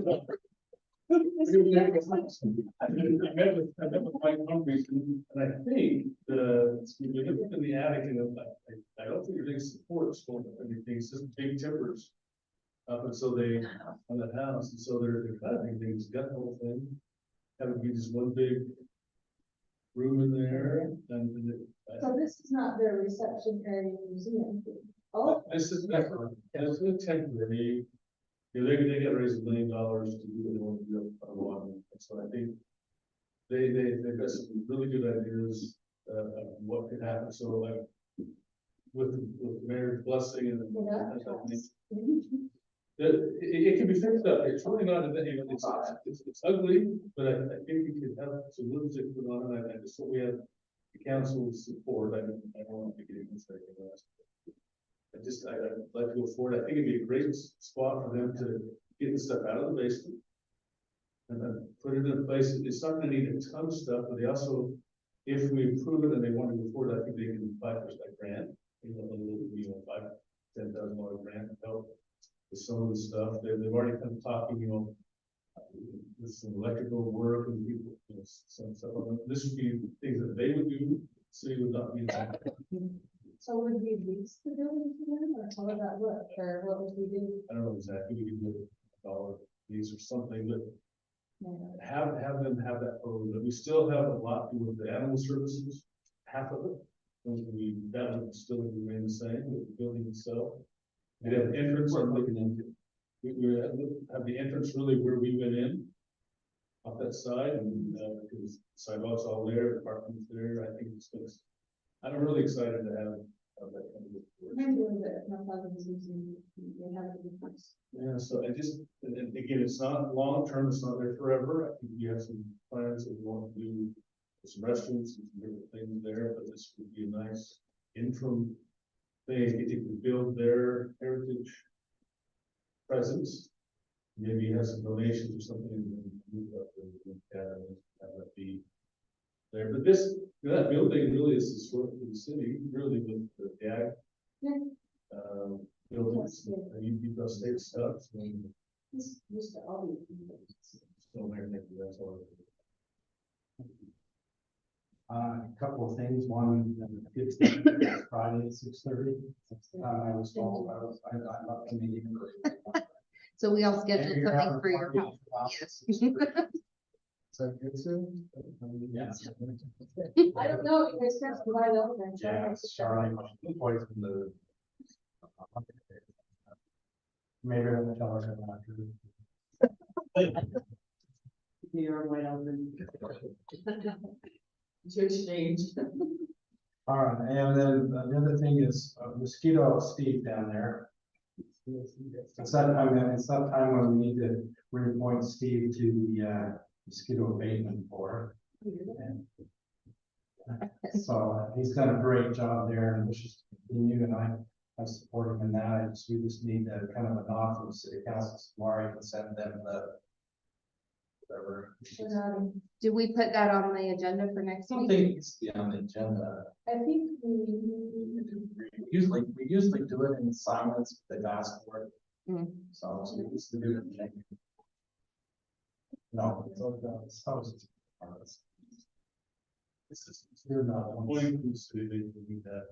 met with Mike Humphries, and I think we looked in the attic, and I don't think there's any supports for anything, it's just big timbers. Up until they, on the house, and so they're kind of thinking things, got the whole thing. Have it be just one big room in there, and So this is not their reception area museum. Oh, this is a temporary. You know, they got to raise $1 million to do what they want to do on one, so I think they've got some really good ideas of what could happen, so like with the mayor's blessing and it can be fixed up. It's really not, it's ugly, but I think we could have some lipstick put on it, and just so we have the council's support, I don't want to get against anything else. I'd like to go forward. I think it'd be a great spot for them to get the stuff out of the basement. And then put it in a place, it's not gonna need a ton of stuff, but they also, if we approve it and they want to go forward, I think they can apply for that grant. You know, a little, $5,000-10,000 grant to help with some of the stuff. They've already come talking, you know, with some electrical work and people, you know, some stuff. This would be things that they would do, city would not be involved. so would we lease the building to them, or how would that look, or what would we do? I don't know exactly, we could do $1 piece or something, but Yeah. have them have that program, but we still have a lot to do with the animal services, half of it. That would still remain the same with the building itself. We have entrance, I'm looking into. We have the entrance really where we went in. Off that side, and because sidewalks all there, the parking's there, I think it's fixed. I'm really excited to have that kind of. I'm doing it, no problem, they have a difference. Yeah, so and again, it's not long term, it's not there forever. I think we have some plans that we want to do some restrooms and some different things there, but this would be a nice interim thing. If you can build their heritage presence, maybe have some donations or something, and move up and have that be there, but this, that building really is historic to the city, really with the ag. Buildings, and you've got state stuff, so. Used to all be. So there, thank you, that's all. A couple of things, one, it's Friday at 6:30. I was told, I'm not gonna be. So we all scheduled something for your house. Yes. Is that good soon? Yeah. I don't know, you guys have to wide open. Yeah, Charlie, poison the. Maybe I'll tell her after. You're wide open. To exchange. All right, and then the other thing is mosquito Steve down there. It's that time when we need to reappoint Steve to the mosquito abatement board. And so he's done a great job there and wishes to continue, and I support him in that. We just need a kind of a nod from the city council tomorrow. You can send them the whatever. Do we put that on the agenda for next week? Something needs to be on the agenda. I think We usually do it in silence, but they've asked for it. Mm. So we used to do it. No. This is, you're not. Point to the city, they need that.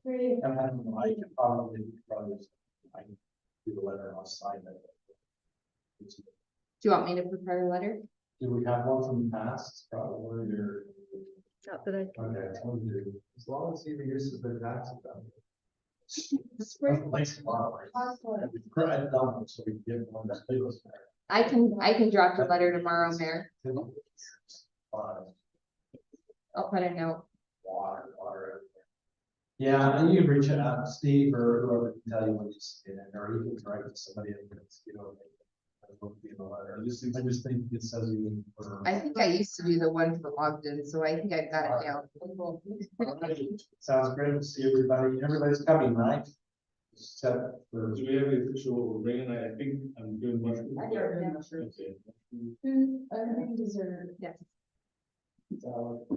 very, And I can probably, I can do the letter and I'll sign it. Do you want me to prepare a letter? Do we have one from the past, probably, or? Not that I. Okay, we'll do. As long as he reduces the tax. Right, done, so we get one that's big. I can draft a letter tomorrow, Mayor. I'll put a note. Water. Yeah, and you can reach out to Steve or whoever can tell you when it's in, or you can write to somebody and it's, you know. I just think it says you. I think I used to do the one for Ogden, so I think I've got it down. Sounds great to see everybody. Everybody's coming, right? Except for. Do we have the official ring? I think I'm doing much. I got it, I'm not sure. Okay. I think dessert. Yes. Bill's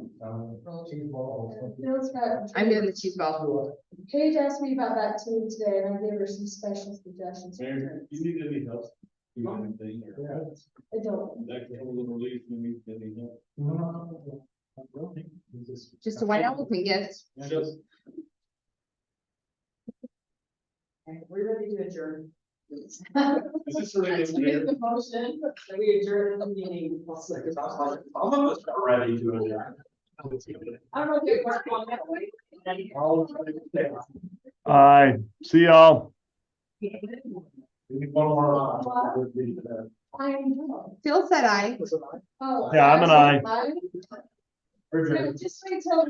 got. I'm doing the cheese ball. Paige asked me about that too today, and I gave her some special suggestions. Mayor, do you need any help? Do anything? Or I don't. that can hold a little relief when we need any help? Just a white elephant gift. Just. We're ready to adjourn. Is this related to Mayor? The motion, that we adjourn the meeting. All of us are ready to adjourn. I don't know if you're working on that way. Aye, see y'all. We need one more. Phil said aye. Oh. Yeah, I'm an aye. Just wait till,